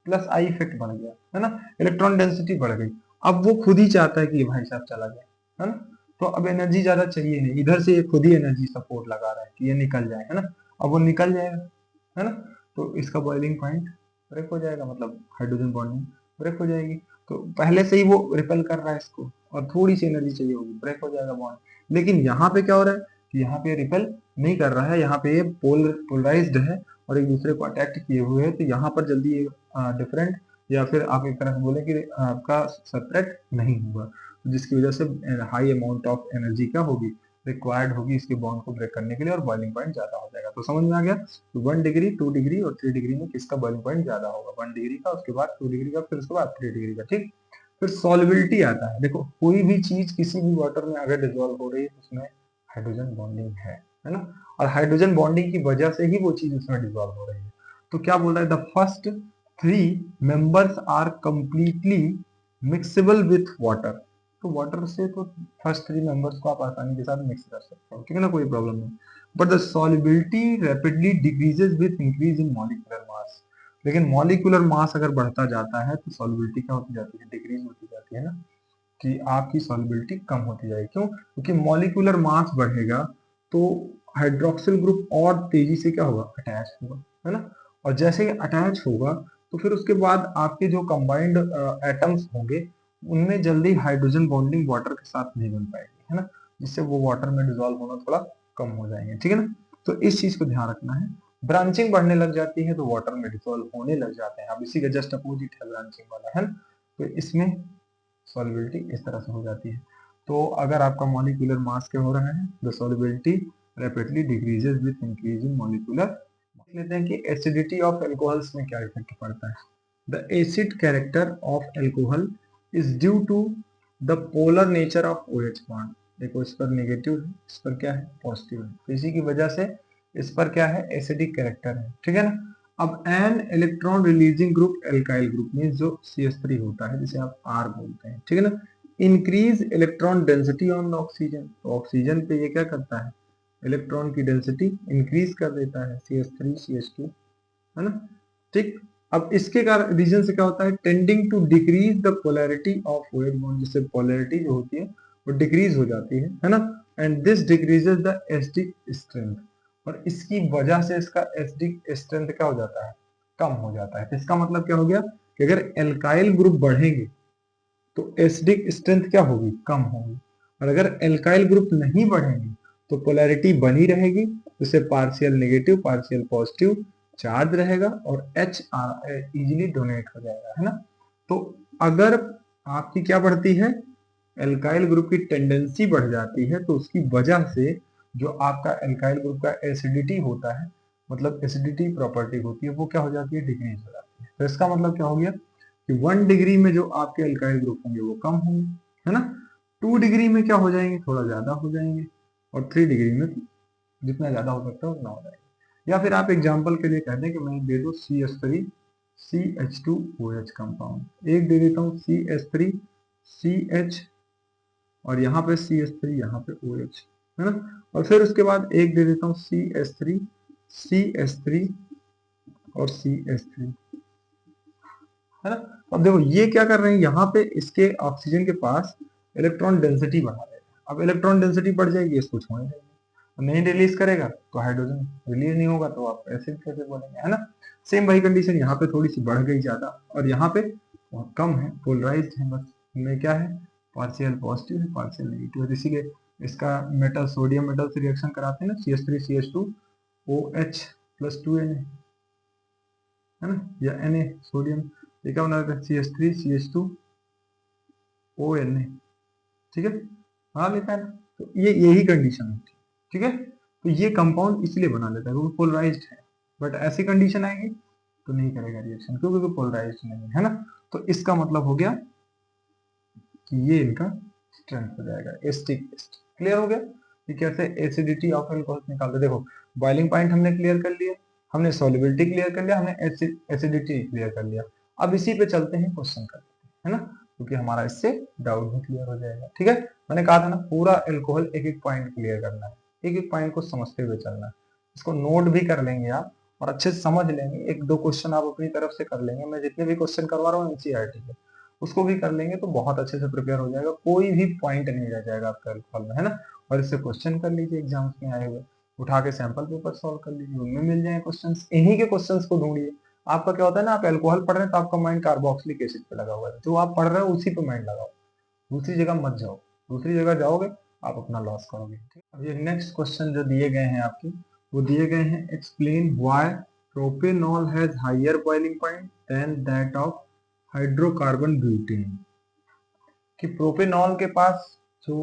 प्लस आई इफेक्ट बढ़ गया, है ना, इलेक्ट्रॉन डेंसिटी बढ़ गई। अब वो खुद ही चाहता है कि भाई साहब चला जाए, है ना। तो अब एनर्जी ज्यादा चाहिए नहीं, इधर से ये खुद ही एनर्जी सपोर्ट लगा रहा है कि ये निकल जाए, है ना। अब वो निकल जाएगा, है ना, तो इसका बॉइलिंग पॉइंट ब्रेक हो जाएगा, मतलब हाइड्रोजन बॉन्डिंग ब्रेक हो जाएगी। तो पहले से ही वो रिपेल कर रहा है इसको, और थोड़ी सी एनर्जी चाहिए होगी, ब्रेक हो जाएगा बॉन्ड। लेकिन यहाँ पे क्या हो रहा है कि यहाँ पे रिपेल नहीं कर रहा है, यहाँ पे ये पोलराइज्ड है और एक दूसरे को अटैच किए हुए है, तो यहाँ पर जल्दी डिफरेंट, या फिर आप एक तरह से बोले कि आपका सेपरेट नहीं होगा, जिसकी वजह से हाई अमाउंट ऑफ एनर्जी क्या होगी, रिक्वायर्ड होगी इसके बॉन्ड को ब्रेक करने के लिए, और बॉइलिंग पॉइंट ज्यादा हो जाएगा। तो समझ में आ गया, तो 1 डिग्री, 2 डिग्री और 3 डिग्री में किसका बॉइलिंग पॉइंट ज्यादा होगा, 1 डिग्री का, उसके बाद 2 डिग्री का, फिर उसके बाद 3 डिग्री का। ठीक, फिर सॉल्युबिलिटी आता है। देखो कोई भी चीज किसी भी वाटर में अगर डिजोल्व हो रही है तो उसमें हाइड्रोजन बॉन्डिंग है ना, और हाइड्रोजन बॉन्डिंग की वजह से ही वो चीज उसमें डिजोल्व हो रही है। तो क्या बोल रहा है, the first 3 members are completely miscible with water. तो वाटर से तो फर्स्ट 3 मेंबर्स को आप आसानी के साथ मिक्स कर सकते हो, ठीक है ना, कोई प्रॉब्लम नहीं। But the solubility rapidly decreases with increase in molecular mass. लेकिन मॉलिक्यूलर मास अगर बढ़ता जाता है तो सॉल्युबिलिटी क्या होती जाती है, डिक्रीज होती जाती है ना, कि आपकी सॉल्युबिलिटी कम होती जाएगी। क्यों, क्योंकि मॉलिक्यूलर मास बढ़ेगा तो हाइड्रोक्सिल ग्रुप और तेजी से क्या होगा, अटैच होगा, है ना। और जैसे ही अटैच होगा तो फिर उसके बाद आपके जो कंबाइंड एटम्स होंगे उनमें जल्दी हाइड्रोजन बॉन्डिंग वाटर के साथ नहीं बन पाएगी, है ना, जिससे वो वाटर में डिजोल्व होना थोड़ा कम हो जाएंगे, ठीक है ना। तो इस चीज को ध्यान रखना है। ब्रांचिंग बढ़ने लग जाती है तो वाटर में डिजोल्व होने लग जाते हैं। अब इसी का जस्ट अपोजिट है ब्रांचिंग वाला, है ना। तो इसमें सॉल्युबिलिटी इस तरह से हो जाती है। तो अगर आपका मॉलिक्यूलर मास क्या हो रहा है, the solubility rapidly decreases with increase in molecular. देख लेते हैं कि एसिडिटी ऑफ अल्कोहल्स में क्या इफेक्ट पड़ता है। The acid character of alcohol is due to the polar nature of OH bond. देखो इस पर नेगेटिव है, इस पर क्या है, पॉजिटिव है, तो इसी की वजह से इस पर क्या है, एसिडिक कैरेक्टर है, ठीक है ना। अब an electron releasing group alkyl group में जो CH3 होता है जिसे आप R बोलते हैं, ठीक है ना, increase electron density on oxygen. तो ऑक्सीजन पे ये क्या करता है, इलेक्ट्रॉन की डेंसिटी इंक्रीज कर देता है, CH3 CH2, है ना। ठीक, अब इसके कारण रीजन से क्या होता है, tending to decrease the polarity of OH bond, जिससे पोलैरिटी जो होती है वो डिक्रीज हो जाती है ना। And this decreases the acidic strength, और इसकी वजह से इसका एसिडिक स्ट्रेंथ क्या हो जाता है, कम हो जाता है। तो इसका मतलब क्या हो गया कि अगर एल्काइल ग्रुप बढ़ेंगे तो एसिडिक स्ट्रेंथ क्या होगी, कम होगी, और अगर एल्काइल ग्रुप नहीं बढ़ेंगे तो पोलैरिटी बनी रहेगी, जिससे partial negative partial positive charge रहेगा और H इजिली डोनेट हो जाएगा, है ना। तो अगर आपकी क्या बढ़ती है, एल्काइल ग्रुप की टेंडेंसी बढ़ जाती है, तो उसकी वजह से जो आपका एल्काइल ग्रुप का एसिडिटी होता है, मतलब एसिडिटी प्रॉपर्टी होती है, वो क्या हो जाती है, डिक्रीज हो जाती है। तो इसका मतलब क्या हो गया कि 1 डिग्री में जो आपके एल्काइल ग्रुप होंगे वो कम होंगे, है ना। 2 डिग्री में क्या हो जाएंगे, थोड़ा ज्यादा हो जाएंगे, और 3 डिग्री में जितना ज्यादा हो सकता है उतना हो जाएगा। या फिर आप एग्जाम्पल के लिए कह दें कि मैं दे दो CH3 CH2OH कंपाउंड, एक दे देता हूँ CH3 CH और यहाँ पे CH3 यहाँ पे OH, है ना, और फिर उसके बाद एक दे देता हूँ CH3 CH3 और CH3, है ना। अब देखो ये क्या कर रहे हैं, यहाँ पे इसके ऑक्सीजन के पास इलेक्ट्रॉन डेंसिटी बढ़ा रहे हैं। अब इलेक्ट्रॉन डेंसिटी बढ़ जाएगी, इसको छोड़ेंगे नहीं, रिलीज करेगा तो हाइड्रोजन रिलीज नहीं होगा, तो आप एसिड कैसे बोलेंगे, है ना। सेम वही कंडीशन यहाँ पे थोड़ी सी बढ़ गई ज्यादा, और यहाँ पे बहुत कम है, पोलराइज्ड है, बस इनमें क्या है, पार्शियल पॉजिटिव है पार्शियल नेगेटिव है, इसीलिए इसका मेटल सोडियम मेटल से रिएक्शन कराते हैं ना, CH3 CH2OH प्लस 2Na, है ना, या Na सोडियम, ये क्या बना देता है CH3 CH2ONa, ठीक है, हाँ लेता है ना, तो ये यही कंडीशन होती है, ठीक है। तो ये कंपाउंड इसलिए बना लेता है क्योंकि पोलराइज्ड है, बट ऐसी कंडीशन आएगी तो नहीं करेगा रिएक्शन, क्योंकि पोलराइज्ड नहीं है ना। तो इसका मतलब हो गया कि ये इनका स्ट्रेंथ हो जाएगा, एसिडिक एसिड। क्लियर हो गया कि कैसे एसिडिटी ऑफ एल्कोहल निकालते। देखो बॉइलिंग पॉइंट हमने क्लियर कर लिया, हमने सॉल्युबिलिटी क्लियर कर लिया, हमने एसिडिटी क्लियर कर लिया। अब इसी पे चलते हैं, क्वेश्चन करते हैं, है ना, क्योंकि हमारा इससे डाउट भी क्लियर हो जाएगा, ठीक है। मैंने कहा था ना पूरा एल्कोहल एक एक पॉइंट क्लियर करना है, एक एक पॉइंट को समझते हुए चलना है, इसको नोट भी कर लेंगे आप और अच्छे से समझ लेंगे, एक दो क्वेश्चन आप अपनी तरफ से कर लेंगे, मैं जितने भी क्वेश्चन करवा रहा हूँ एनसीईआरटी के उसको भी कर लेंगे तो बहुत अच्छे से प्रिपेयर हो जाएगा, कोई भी पॉइंट नहीं रह जाएगा आपका एल्कोहल में, है ना। और इससे क्वेश्चन कर लीजिए एग्जाम्स में आए हुए, उठा के सैंपल पेपर सॉल्व कर लीजिए, उनमें मिल जाए क्वेश्चंस, इन्हीं के क्वेश्चंस को ढूंढिए। आपका क्या होता है ना, आप अल्कोहल पढ़ रहे हैं तो आपका माइंड कार्बोक्सिलिक एसिड पे लगा हुआ है, जो आप पढ़ रहे हो उसी पे माइंड लगाओ, दूसरी जगह मत जाओ, दूसरी जगह जाओगे आप अपना लॉस करोगे, ठीक है। अब ये नेक्स्ट क्वेश्चन जो दिए गए हैं आपके, वो दिए गए हैं explain why propanol has higher boiling point than that of hydrocarbon butane, कि प्रोपेनॉल के पास जो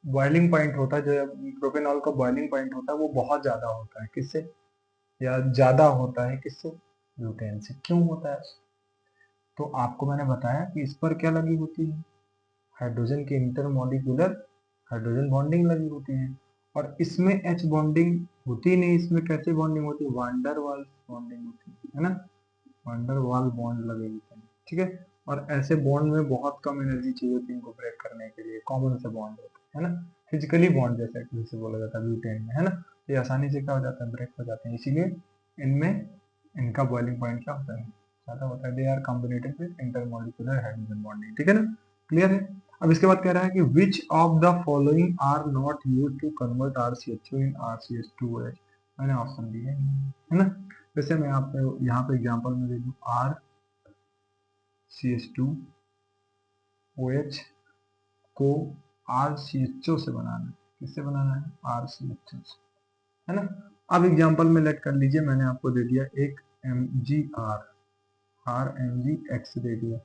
बॉइलिंग पॉइंट होता है, जो प्रोपेनॉल का बॉइलिंग पॉइंट होता है वो बहुत ज्यादा होता है, किससे, या ज्यादा होता है किससे, ब्यूटेन से। क्यों होता है, तो आपको मैंने बताया कि इस पर क्या लगी होती है, हाइड्रोजन की इंटरमॉलिक्यूलर हाइड्रोजन बॉन्डिंग लगी होती है, और इसमें H बॉन्डिंग होती नहीं, इसमें कैसे बॉन्डिंग होती है, वांडर वाल बॉन्डिंग होती है ना, वांडर वाल बॉन्ड लगे होते हैं, ठीक है। और ऐसे बॉन्ड में बहुत कम एनर्जी चाहिए होती है इनको ब्रेक करने के लिए, कॉमन से बॉन्ड होते हैं, है ना, फिजिकली बॉन्ड जैसे जिसे बोला जाता है ब्यूटेन में, है ना, तो ये आसानी से क्या हो जाता है, ब्रेक हो जाते हैं, इसीलिए इनमें इनका बॉइलिंग पॉइंट क्या होता है, ज्यादा होता है, they are combinated with intermolecular hydrogen bonding, ठीक है ना, क्लियर है। अब इसके बाद कह रहा है कि which of the following are not used to convert RCHO in RCH2OH, मैंने ऑप्शन दिए है ना। वैसे मैं आपको यहाँ पे एग्जांपल में दे दूं, RCH2OH को RCHO से बनाना है, किससे बनाना है, RCHO से, है ना। अब एग्जांपल में लेट कर लीजिए, मैंने आपको दे दिया एक MgR, RMgX दे दिया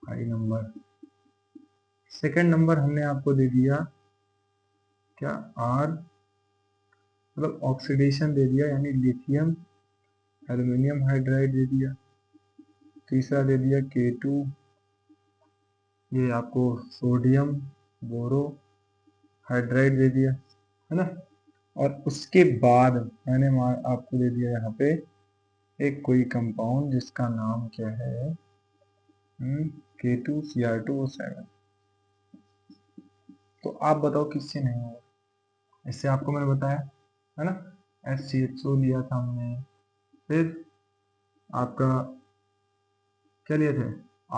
हाई नंबर, सेकेंड नंबर हमने आपको दे दिया क्या, R मतलब ऑक्सीडेशन दे दिया, यानी लिथियम एल्यूमिनियम हाइड्राइड दे दिया, तीसरा दे दिया K2, ये आपको सोडियम बोरो हाइड्राइड दे दिया, है ना। और उसके बाद मैंने आपको दे दिया यहाँ पे एक कोई कंपाउंड जिसका नाम क्या है, K2Cr2O7, तो आप बताओ किससे नहीं होगा, इससे आपको मैंने बताया, है ना, HCHO लिया था हमने, फिर आपका क्या लिए थे,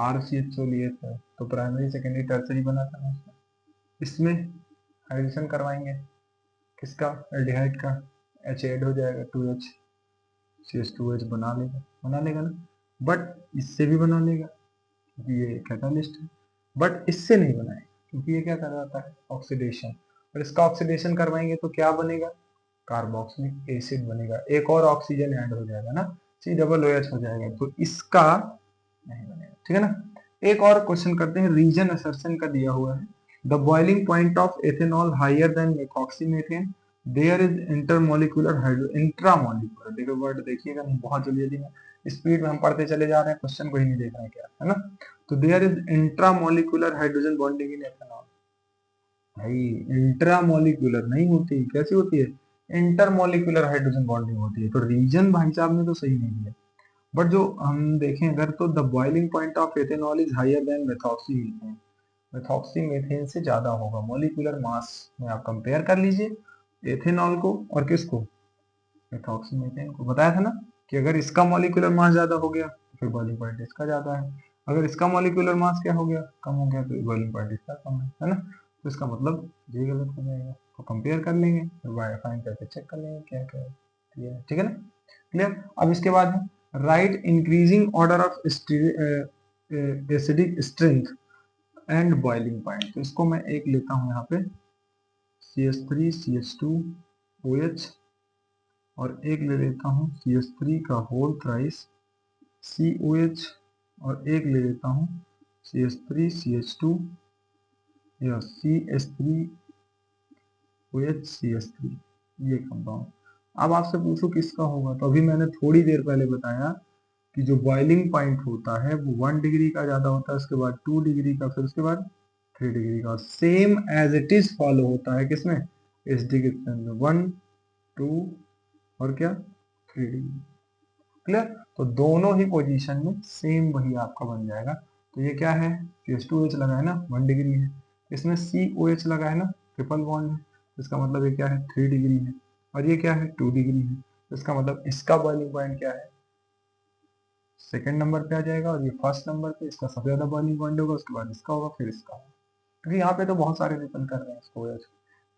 RCHO लिए थे, तो प्राइमरी सेकेंडरी टर्सरी बना था ना, इसमें हाइड्रेशन करवाएंगे किसका, एल्डिहाइड का, H ऐड हो जाएगा, 2H CH2H बना लेगा ना, बट इससे भी बना लेगा क्योंकि ये कैटालिस्ट है, बट इससे नहीं बनाएगा क्योंकि ये क्या कर रहा है, ऑक्सीडेशन, और इसका ऑक्सीडेशन करवाएंगे तो क्या बनेगा, कार्बोक्सिलिक एसिड बनेगा, एक और ऑक्सीजन ऐड हो जाएगा ना, COOH हो जाएगा, तो इसका नहीं बनेगा, ठीक है ना। एक और क्वेश्चन करते हैं, रीजन असर्शन का दिया हुआ है, the boiling point of ethanol higher than methoxymethane, there is intermolecular hydro intramolecular, देखो वर्ड देखिएगा नहीं, बहुत जल्दी जल्दी में स्पीड में हम पढ़ते चले जा रहे हैं, क्वेश्चन को ही नहीं देख रहे हैं क्या, है ना। तो there is intramolecular hydrogen bonding in ethanol, भाई इंट्रामोलिकुलर नहीं होती, कैसी होती है, इंटरमोलिकुलर हाइड्रोजन बॉन्डिंग होती है। तो रीजन भाई साहब ने तो सही नहीं दिया, बट जो हम देखें अगर तो the boiling point of ethanol is higher than methoxymethane, methoxymethane से ज्यादा होगा। मोलिकुलर मास में आप कंपेयर कर लीजिए एथेनॉल को और किसको, मेथॉक्सीमीथेन को। बताया था ना कि अगर इसका मॉलिक्यूलर मास ज्यादा हो गया तो फिर बॉइलिंग पॉइंट इसका ज्यादा है, अगर इसका मॉलिक्यूलर मास क्या हो गया, कम हो गया, तो बॉइलिंग पॉइंट इसका कम है ना। तो इसका मतलब ये गलत हो जाएगा। तो कंपेयर कर लेंगे, फिर फाइंड करके चेक कर लेंगे क्या क्या है, ठीक है ना, क्लियर। अब इसके बाद है right increasing order of acidic strength and boiling point. तो इसको मैं एक लेता हूँ यहाँ पे CH3 CH2 OH, और एक ले लेता हूँ CH3 का होल थ्राइस COH, और एक ले लेता हूँ CH3 CH2 या CH3 OH CH3, ये कंपाउंड। अब आपसे पूछो किसका होगा, तो अभी मैंने थोड़ी देर पहले बताया कि जो बॉइलिंग पॉइंट होता है वो 1 डिग्री का ज्यादा होता है, उसके बाद 2 डिग्री का, फिर उसके बाद 3 डिग्री का। Same as it is follow होता है किसमें, एच डी के में 1 2 और क्या 3 डिग्री, क्लियर। तो दोनों ही पोजीशन में सेम वही आपका बन जाएगा। तो ये क्या है, CH2H लगा है ना 1 डिग्री है, इसमें COH लगा है ना ट्रिपल बॉन्ड है, इसका मतलब ये क्या है 3 डिग्री है, और ये क्या है 2 डिग्री है। तो इसका मतलब इसका बॉइलिंग पॉइंट क्या है, सेकंड नंबर पे आ जाएगा, और ये फर्स्ट नंबर पे, इसका सबसे ज्यादा बॉइलिंग पॉइंट होगा, उसके बाद इसका होगा, फिर इसका होगा। क्योंकि यहाँ पे तो बहुत सारे रिपल कर रहे हैं इसको,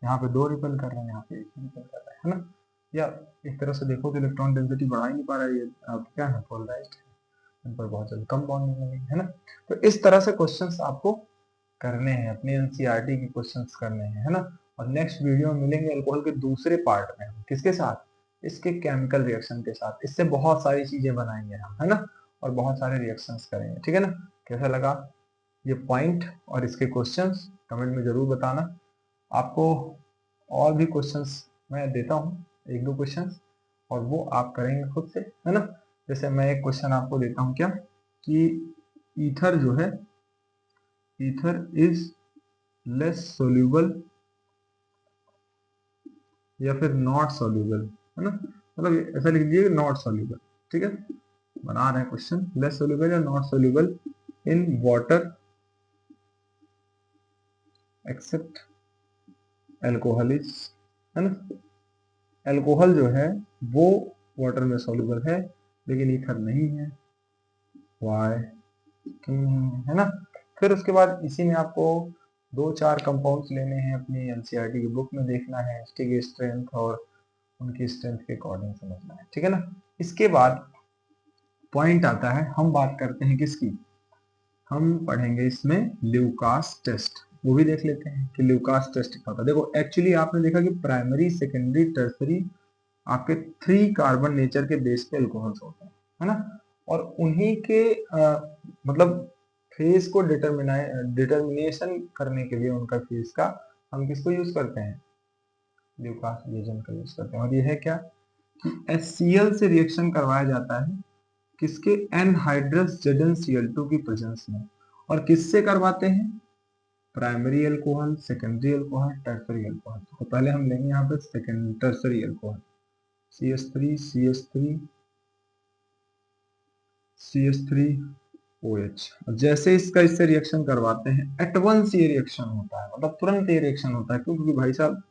यहाँ पे 2 रिपल कर रहे हैं, यहाँ पे 1 रिपल कर रहे हैं, है ना। या एक तरह से देखो तो इलेक्ट्रॉन डेंसिटी बढ़ा ही नहीं पा रहा है, ये आप क्या है पोलराइज्ड है, इन पर बहुत ज्यादा कम बॉन्डिंग लगेगी, है ना। तो इस तरह से क्वेश्चंस आपको करने हैं, अपनी एनसीईआरटी के क्वेश्चंस करने हैं, है ना। और नेक्स्ट वीडियो में मिलेंगे अल्कोहल के दूसरे पार्ट में, किसके साथ, इसके केमिकल रिएक्शन के साथ। इससे बहुत सारी चीजें बनाएंगे हम, है ना, और बहुत सारे रिएक्शंस करेंगे, ठीक है ना। कैसा लगा ये पॉइंट और इसके क्वेश्चंस, कमेंट में जरूर बताना। आपको और भी क्वेश्चंस मैं देता हूँ, एक दो क्वेश्चंस, और वो आप करेंगे खुद से, है ना। जैसे मैं एक क्वेश्चन आपको देता हूँ क्या, कि ईथर जो है, ईथर इज लेस सोल्यूबल या फिर नॉट सोल्यूबल, है ना, मतलब ऐसा लिख दीजिए नॉट सोल्यूबल, ठीक है। बना रहे हैं क्वेश्चन, लेस सोल्यूबल या not soluble in water except alcohol is, है ना। एल्कोहल जो है वो वाटर में सोल्यूबल है लेकिन ईथर नहीं है, वाई, क्यों नहीं है, है ना। फिर उसके बाद इसी में आपको 2-4 कंपाउंड्स लेने हैं, अपनी एनसीईआरटी की बुक में देखना है, इसकी स्ट्रेंथ और उनकी स्ट्रेंथ के अकॉर्डिंग समझना है, ठीक है ना। इसके बाद पॉइंट आता है, हम बात करते हैं किसकी, हम पढ़ेंगे इसमें ल्यूकास टेस्ट, वो भी देख लेते हैं कि ल्यूकास टेस्ट क्या होता है। देखो एक्चुअली आपने देखा कि प्राइमरी सेकेंडरी टर्सरी आपके 3 कार्बन नेचर के बेस पे अल्कोहल्स होते हैं, है ना। और उन्हीं के मतलब फेज को डिटर्मिनेशन करने के लिए उनका फेज का हम किसको यूज करते हैं, ल्यूकास रिएजेंट का यूज करते हैं। और ये है क्या कि HCl से रिएक्शन करवाया जाता है किसके, एनहाइड्रस ZnCl2 की प्रेजेंस में। और किससे करवाते हैं, primary alcohol, secondary alcohol, tertiary alcohol. तो पहले हम लेंगे यहाँ पे second tertiary alcohol, CH3 CH3 CH3OH। जैसे इसका इससे रिएक्शन करवाते हैं, एट वंस ये रिएक्शन होता है, मतलब तुरंत ये रिएक्शन होता है, क्योंकि भाई साहब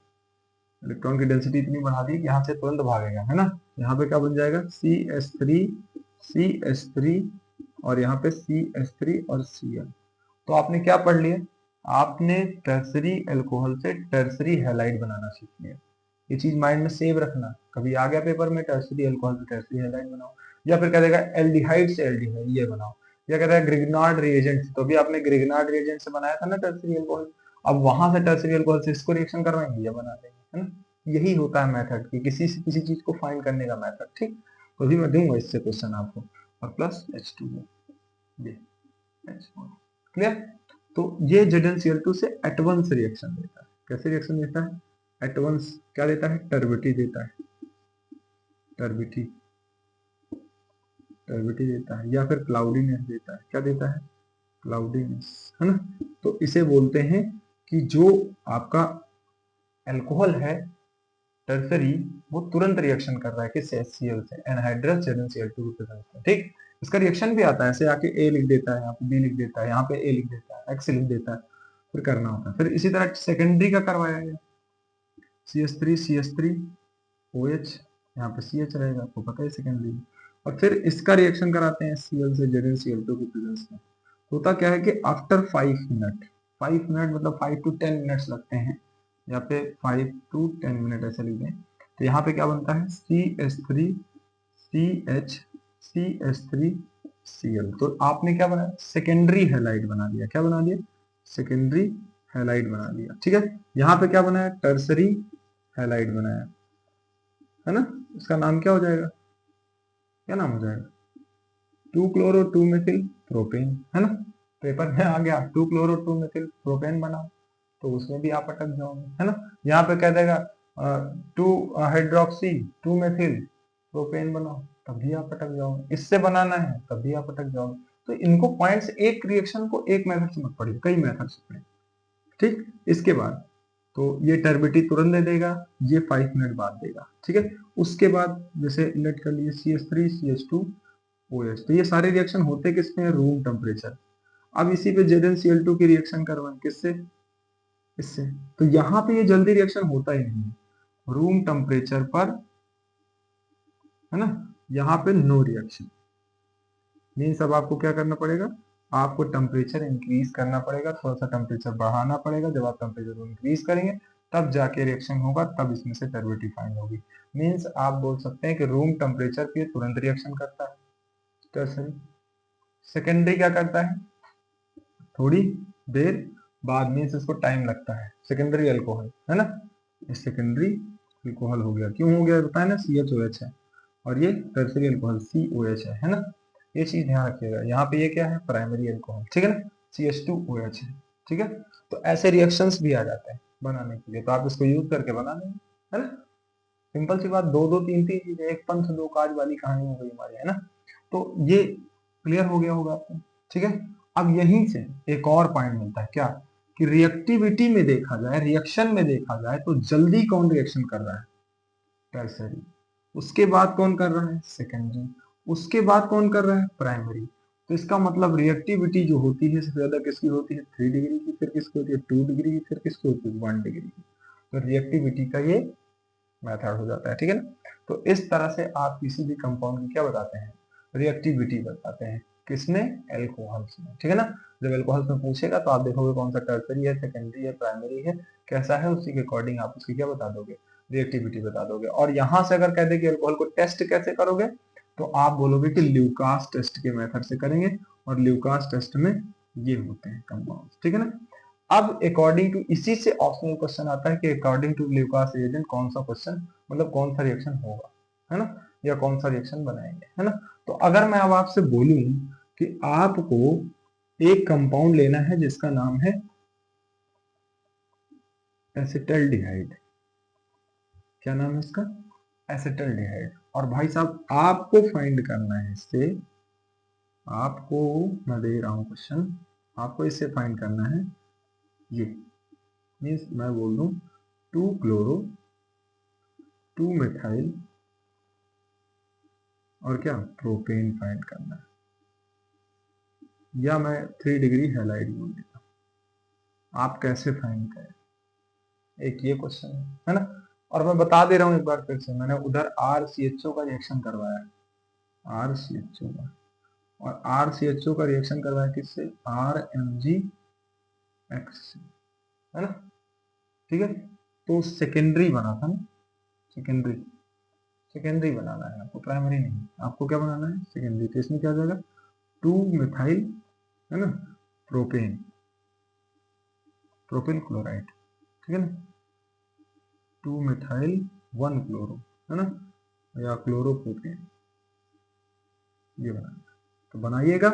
इलेक्ट्रॉन की डेंसिटी इतनी बढ़ा दी कि यहाँ से तुरंत भागेगा, है ना। यहाँ पे क्या बन जाएगा CH3 और यहाँ पे CH3 और Cl। तो आपने क्या पढ़ लिया, आपने टर्सरी अल्कोहल से टर्सरी हैलाइड बनाना सीख लिया। ये चीज माइंड में सेव रखना, कभी आ गया पेपर में टर्सरी अल्कोहल से टर्सरी हैलाइड बनाओ, या फिर कह देगा एल्डिहाइड से एल्डिहाइड ये बनाओ, या कहता है ग्रिग्नार्ड रिएजेंट, तो भी आपने ग्रिग्नार्ड रिएजेंट से बनाया था ना टर्सरी अल्कोहल, अब वहां से टर्सरी अल्कोहल से इसको रिएक्शन करवाएंगे, ये बना देंगे, है ना। यही होता है मेथड की, किसी से किसी चीज को फाइंड करने का मेथड, ठीक। तो भी मैं दूंगा इससे क्वेश्चन आपको, और प्लस H2O, ये H4, क्लियर। तो ये ZnCl2 से एट वंस रिएक्शन देता है, कैसे रिएक्शन देता है, एट वंस क्या देता है, टर्बिटी देता है, टर्बिटी टर्बिटी देता है, या फिर क्लाउडीनेस देता है, क्या देता है, क्लाउडीनेस, है ना। तो इसे बोलते हैं कि जो आपका अल्कोहल है टर्सरी वो तुरंत रिएक्शन कर रहा है किससे, HCl से, एनहाइड्रस ZnCl2 के प्रेजेंस में, ठीक। इसका रिएक्शन भी आता है, ऐसे आके ए लिख देता है, यहाँ पे बी लिख देता है, यहाँ पे ए लिख देता है, एक्स लिख देता है, फिर करना होता है। फिर इसी तरह सेकेंडरी का करवाया गया, CH3 OH, यहाँ पे CH रहेगा, आपको पता है सेकेंडरी। और फिर इसका रिएक्शन कराते हैं Cl से ZnCl2 के प्रेजेंस में। होता क्या है कि आफ्टर 5 मिनट मतलब 5 to 10 मिनट्स लगते हैं, यहाँ पे 5 to 10 मिनट ऐसे लिख दें, तो यहाँ पे क्या बनता है CH3 CH CH3Cl। तो आपने क्या बनाया, सेकेंडरी हैलाइड बना दिया। क्या बना दिया, सेकेंडरी हैलाइड बना दिया, ठीक है। यहाँ पे क्या बनाया, टर्सरी हैलाइड बनाया, है ना। इसका नाम क्या हो जाएगा, क्या नाम हो जाएगा, 2-chloro-2-methyl प्रोपेन, है ना। पेपर में आ गया 2-chloro-2-methyl प्रोपेन बना, तो उसमें भी आप अटक जाओगे, है ना। यहाँ पे कह देगा 2-hydroxy-2-methyl प्रोपेन बनाओ, तब भी आप अटक जाओगे। इससे बनाना है तब भी आप अटक जाओगे। तो इनको पॉइंट्स, एक रिएक्शन को एक मेथड से मत पढ़िए, कई मेथड से पढ़िए, ठीक। इसके बाद तो ये टर्बिटी तुरंत दे देगा, ये 5 मिनट बाद देगा, ठीक है। उसके बाद जैसे लेट कर लिए CH3 CH2 OH, तो ये सारे रिएक्शन होते किसमें, रूम टेम्परेचर। अब इसी पे ZnCl2 की रिएक्शन करवाएं, किससे, इससे। तो यहाँ पे ये जल्दी रिएक्शन होता ही नहीं है रूम टेम्परेचर पर, है ना। यहाँ पे नो रिएक्शन मीन्स अब आपको क्या करना पड़ेगा, आपको टेम्परेचर इंक्रीज करना पड़ेगा, थोड़ा सा टेम्परेचर बढ़ाना पड़ेगा। जब आप टेम्परेचर को इंक्रीज करेंगे तब जाके रिएक्शन होगा, तब इसमें से टर्बिटी फाइंड होगी। मीन्स आप बोल सकते हैं कि रूम टेम्परेचर पे तुरंत रिएक्शन करता है टर्सरी। सेकेंडरी क्या करता है, थोड़ी देर बाद, मीन्स इसको टाइम लगता है। सेकेंडरी अल्कोहल, है ना, ये सेकेंडरी अल्कोहल हो गया। क्यों हो गया बताया ना, CHOH है, और ये टर्सरी अल्कोहल COH है ना। ये चीज ध्यान रखिएगा। यहाँ पे ये क्या है, प्राइमरी अल्कोहल, ठीक है ना, CH2OH है, ठीक है। तो ऐसे रिएक्शंस भी आ जाते हैं बनाने के लिए, तो आप इसको यूज करके बना लेंगे, है ना। सिंपल सी बात, दो दो तीन तीन चीजें, एक पंथ दो काज वाली कहानी हो गई हमारी, है ना। तो ये क्लियर हो गया होगा आपको, ठीक है। अब यहीं से एक और पॉइंट मिलता है, क्या, कि रिएक्टिविटी में देखा जाए, रिएक्शन में देखा जाए, तो जल्दी कौन रिएक्शन कर रहा है, टर्सरी। उसके बाद कौन कर रहा है, सेकेंडरी। उसके बाद कौन कर रहा है, प्राइमरी। तो इसका मतलब रिएक्टिविटी जो होती है सबसे ज्यादा किसकी होती है, 3 डिग्री की, फिर किसकी होती है 2 डिग्री की, फिर किसकी होती है 1 डिग्री की। तो रिएक्टिविटी का ये मेथड हो जाता है, ठीक है ना। तो इस तरह से आप किसी भी कंपाउंड की क्या बताते हैं, रिएक्टिविटी बताते हैं, किसमें, एल्कोहल्स में, ठीक है ना। जब एल्कोहल्स में पूछेगा तो आप देखोगे कौन सा टर्सरी है, सेकेंडरी है, प्राइमरी है, कैसा है, उसी के अकॉर्डिंग आप उसकी क्या बता दोगे, रिएक्टिविटी बता दोगे। और यहां से अगर कह दे कि अल्कोहल को टेस्ट कैसे करोगे, तो आप बोलोगे कि ल्यूकास टेस्ट के मेथड से करेंगे, और ल्यूकास टेस्ट में ये होते हैं कंपाउंड, ठीक है ना। अब अकॉर्डिंग टू, इसी से ऑप्शनल क्वेश्चन आता है कि अकॉर्डिंग टू ल्यूकास रिएजेंट कौन सा क्वेश्चन, मतलब कौन सा रिएक्शन होगा, है ना, या कौन सा रिएक्शन बनाएंगे, है ना। तो अगर मैं अब आपसे बोलूं कि आपको एक कंपाउंड लेना है जिसका नाम है एसिटल्डिहाइड, क्या नाम है इसका, एसिटल्डिहाइड। और भाई साहब आपको फाइंड करना है इससे, आपको मैं दे रहा हूं क्वेश्चन, आपको इससे फाइंड करना है ये, मीन्स मैं बोल दूं 2-chloro-2-methyl और क्या, प्रोपेन फाइंड करना है, या मैं 3 डिग्री हैलाइड बोल देता हूं। आप कैसे फाइंड करें, एक ये क्वेश्चन है ना। और मैं बता दे रहा हूं एक बार फिर से, मैंने उधर RCHO का रिएक्शन करवाया, RCHO का, और RCHO का रिएक्शन करवाया किससे, RMgX, है ना, ठीक है। तो सेकेंडरी बना था ना, सेकेंडरी, सेकेंडरी बनाना है आपको, प्राइमरी नहीं। आपको क्या बनाना है, सेकेंडरी। तो इसमें क्या हो जाएगा, 2-methyl, है ना, प्रोपेन, प्रोपेन क्लोराइड, ठीक है ना, 2-methyl 1-chloro, है ना, या क्लोरोप्रोपेन, ये बनाना। तो बनाइएगा,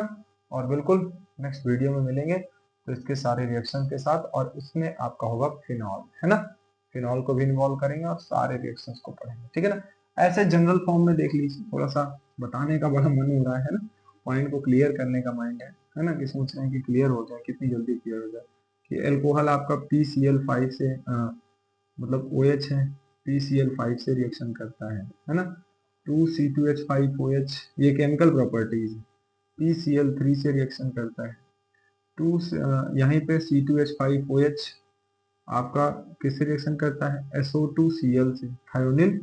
और बिल्कुल नेक्स्ट वीडियो में मिलेंगे तो इसके सारे रिएक्शन के साथ, और इसमें आपका होगा फिनॉल, है ना। फिनॉल को भी इन्वॉल्व करेंगे और सारे रिएक्शंस को पढ़ेंगे, ठीक है ना। ऐसे जनरल फॉर्म में देख लीजिए, थोड़ा सा बताने का बड़ा मन हो रहा है ना, पॉइंट को क्लियर करने का माइंड है ना, कि सोच रहे हैं कि क्लियर हो जाए, कितनी जल्दी क्लियर हो जाए। कि एल्कोहल आपका PCl5 से मतलब OH है, PCl5 से रिएक्शन करता है ना। 2C2H5OH ये केमिकल प्रॉपर्टीज। PCl3 से रिएक्शन करता है। यहीं पे C2H5OH आपका किससे रिएक्शन करता है, SO2Cl से, थायोनिल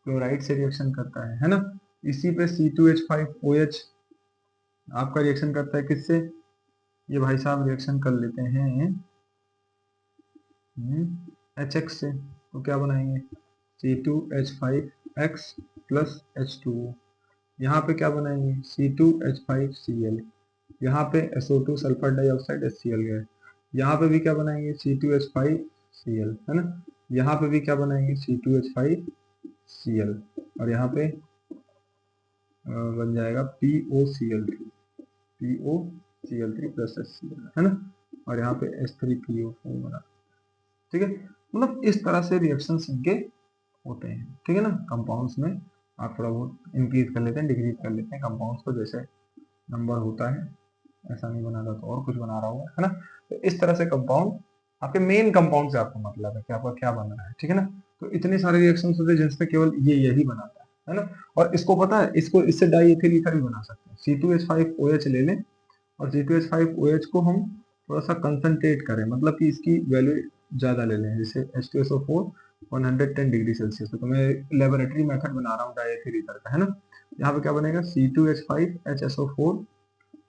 क्लोराइड से रिएक्शन करता है ना। इसी पे C2H5OH आपका रिएक्शन करता है किससे, ये भाई साहब रिएक्शन कर लेते हैं HX से, तो क्या बनाएंगे C2H5X प्लस H2O। यहाँ पे क्या बनाएंगे C2H5Cl, यहाँ पे SO2 सल्फर डाइऑक्साइड HCl गया, यहाँ पे भी क्या बनाएंगे C2H5Cl है ना, यहाँ पे भी क्या बनाएंगे C2H5Cl, और यहाँ पे बन जाएगा POCl3 प्लस HCl है ना, और यहाँ पे H3PO4 बना। ठीक है, मतलब इस तरह से रिएक्शन इनके होते हैं। ठीक है ना, कंपाउंड्स में आप थोड़ा बहुत इंक्रीज कर लेते हैं, डिक्रीज कर लेते हैं कंपाउंड्स को, जैसे नंबर होता है, ऐसा नहीं बना रहा तो और कुछ बना रहा होगा है ना। तो इस तरह से कंपाउंड, आपके मेन कंपाउंड से आपको मतलब है कि आपका क्या बन रहा है। ठीक है ना, तो इतने सारे रिएक्शन होते हैं जिसमें केवल ये यही बनाता है ना। और इसको पता है, इसको इससे डाई एथिल ईथर भी बना सकते हैं। C2H5OH ले लें और C2H5OH को हम थोड़ा सा कंसंट्रेट करें, मतलब कि इसकी वैल्यू ज्यादा ले लें, जैसे H2SO4 110 डिग्री सेल्सियस पे, तो मैं लेबोरेटरी मेथड बना रहा हूँ डाई एथिल ईथर का है ना। यहाँ पे क्या बनेगा C2H5HSO4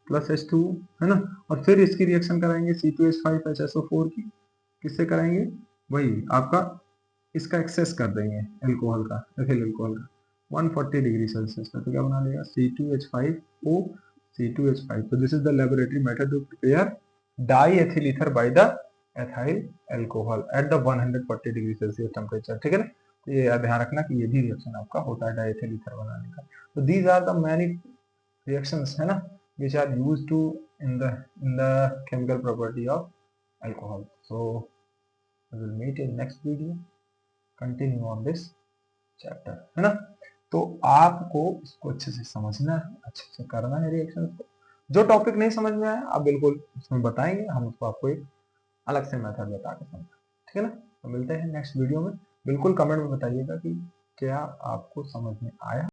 प्लस H2 है ना, और फिर इसकी रिएक्शन कराएंगे C2H5HSO4 की, किससे कराएंगे, वही आपका इसका एक्सेस कर देंगे एल्कोहल का, एथिल एल्कोहल का 140 डिग्री सेल्सियस पे, तो क्या बना लेगा C2H5O C2H5। तो this is the laboratory method to prepare diethyl ether by the ethyl alcohol at the 140 degree Celsius temperature. ठीक है ना, तो ये ध्यान रखना कि ये भी रिएक्शन आपका होता है डाई एथिल ईथर बनाने का। तो these are the many reactions है ना which are used to in the chemical property of alcohol. So we will meet in next video, continue on this chapter है ना। तो आपको इसको अच्छे से समझना है, अच्छे से करना है रिएक्शन को। जो टॉपिक नहीं समझ में आया आप बिल्कुल उसमें बताएंगे, हम उसको आपको एक अलग से मेथड बता के समझाएंगे। ठीक है ना, तो मिलते हैं नेक्स्ट वीडियो में। बिल्कुल कमेंट में बताइएगा कि क्या आपको समझ में आया।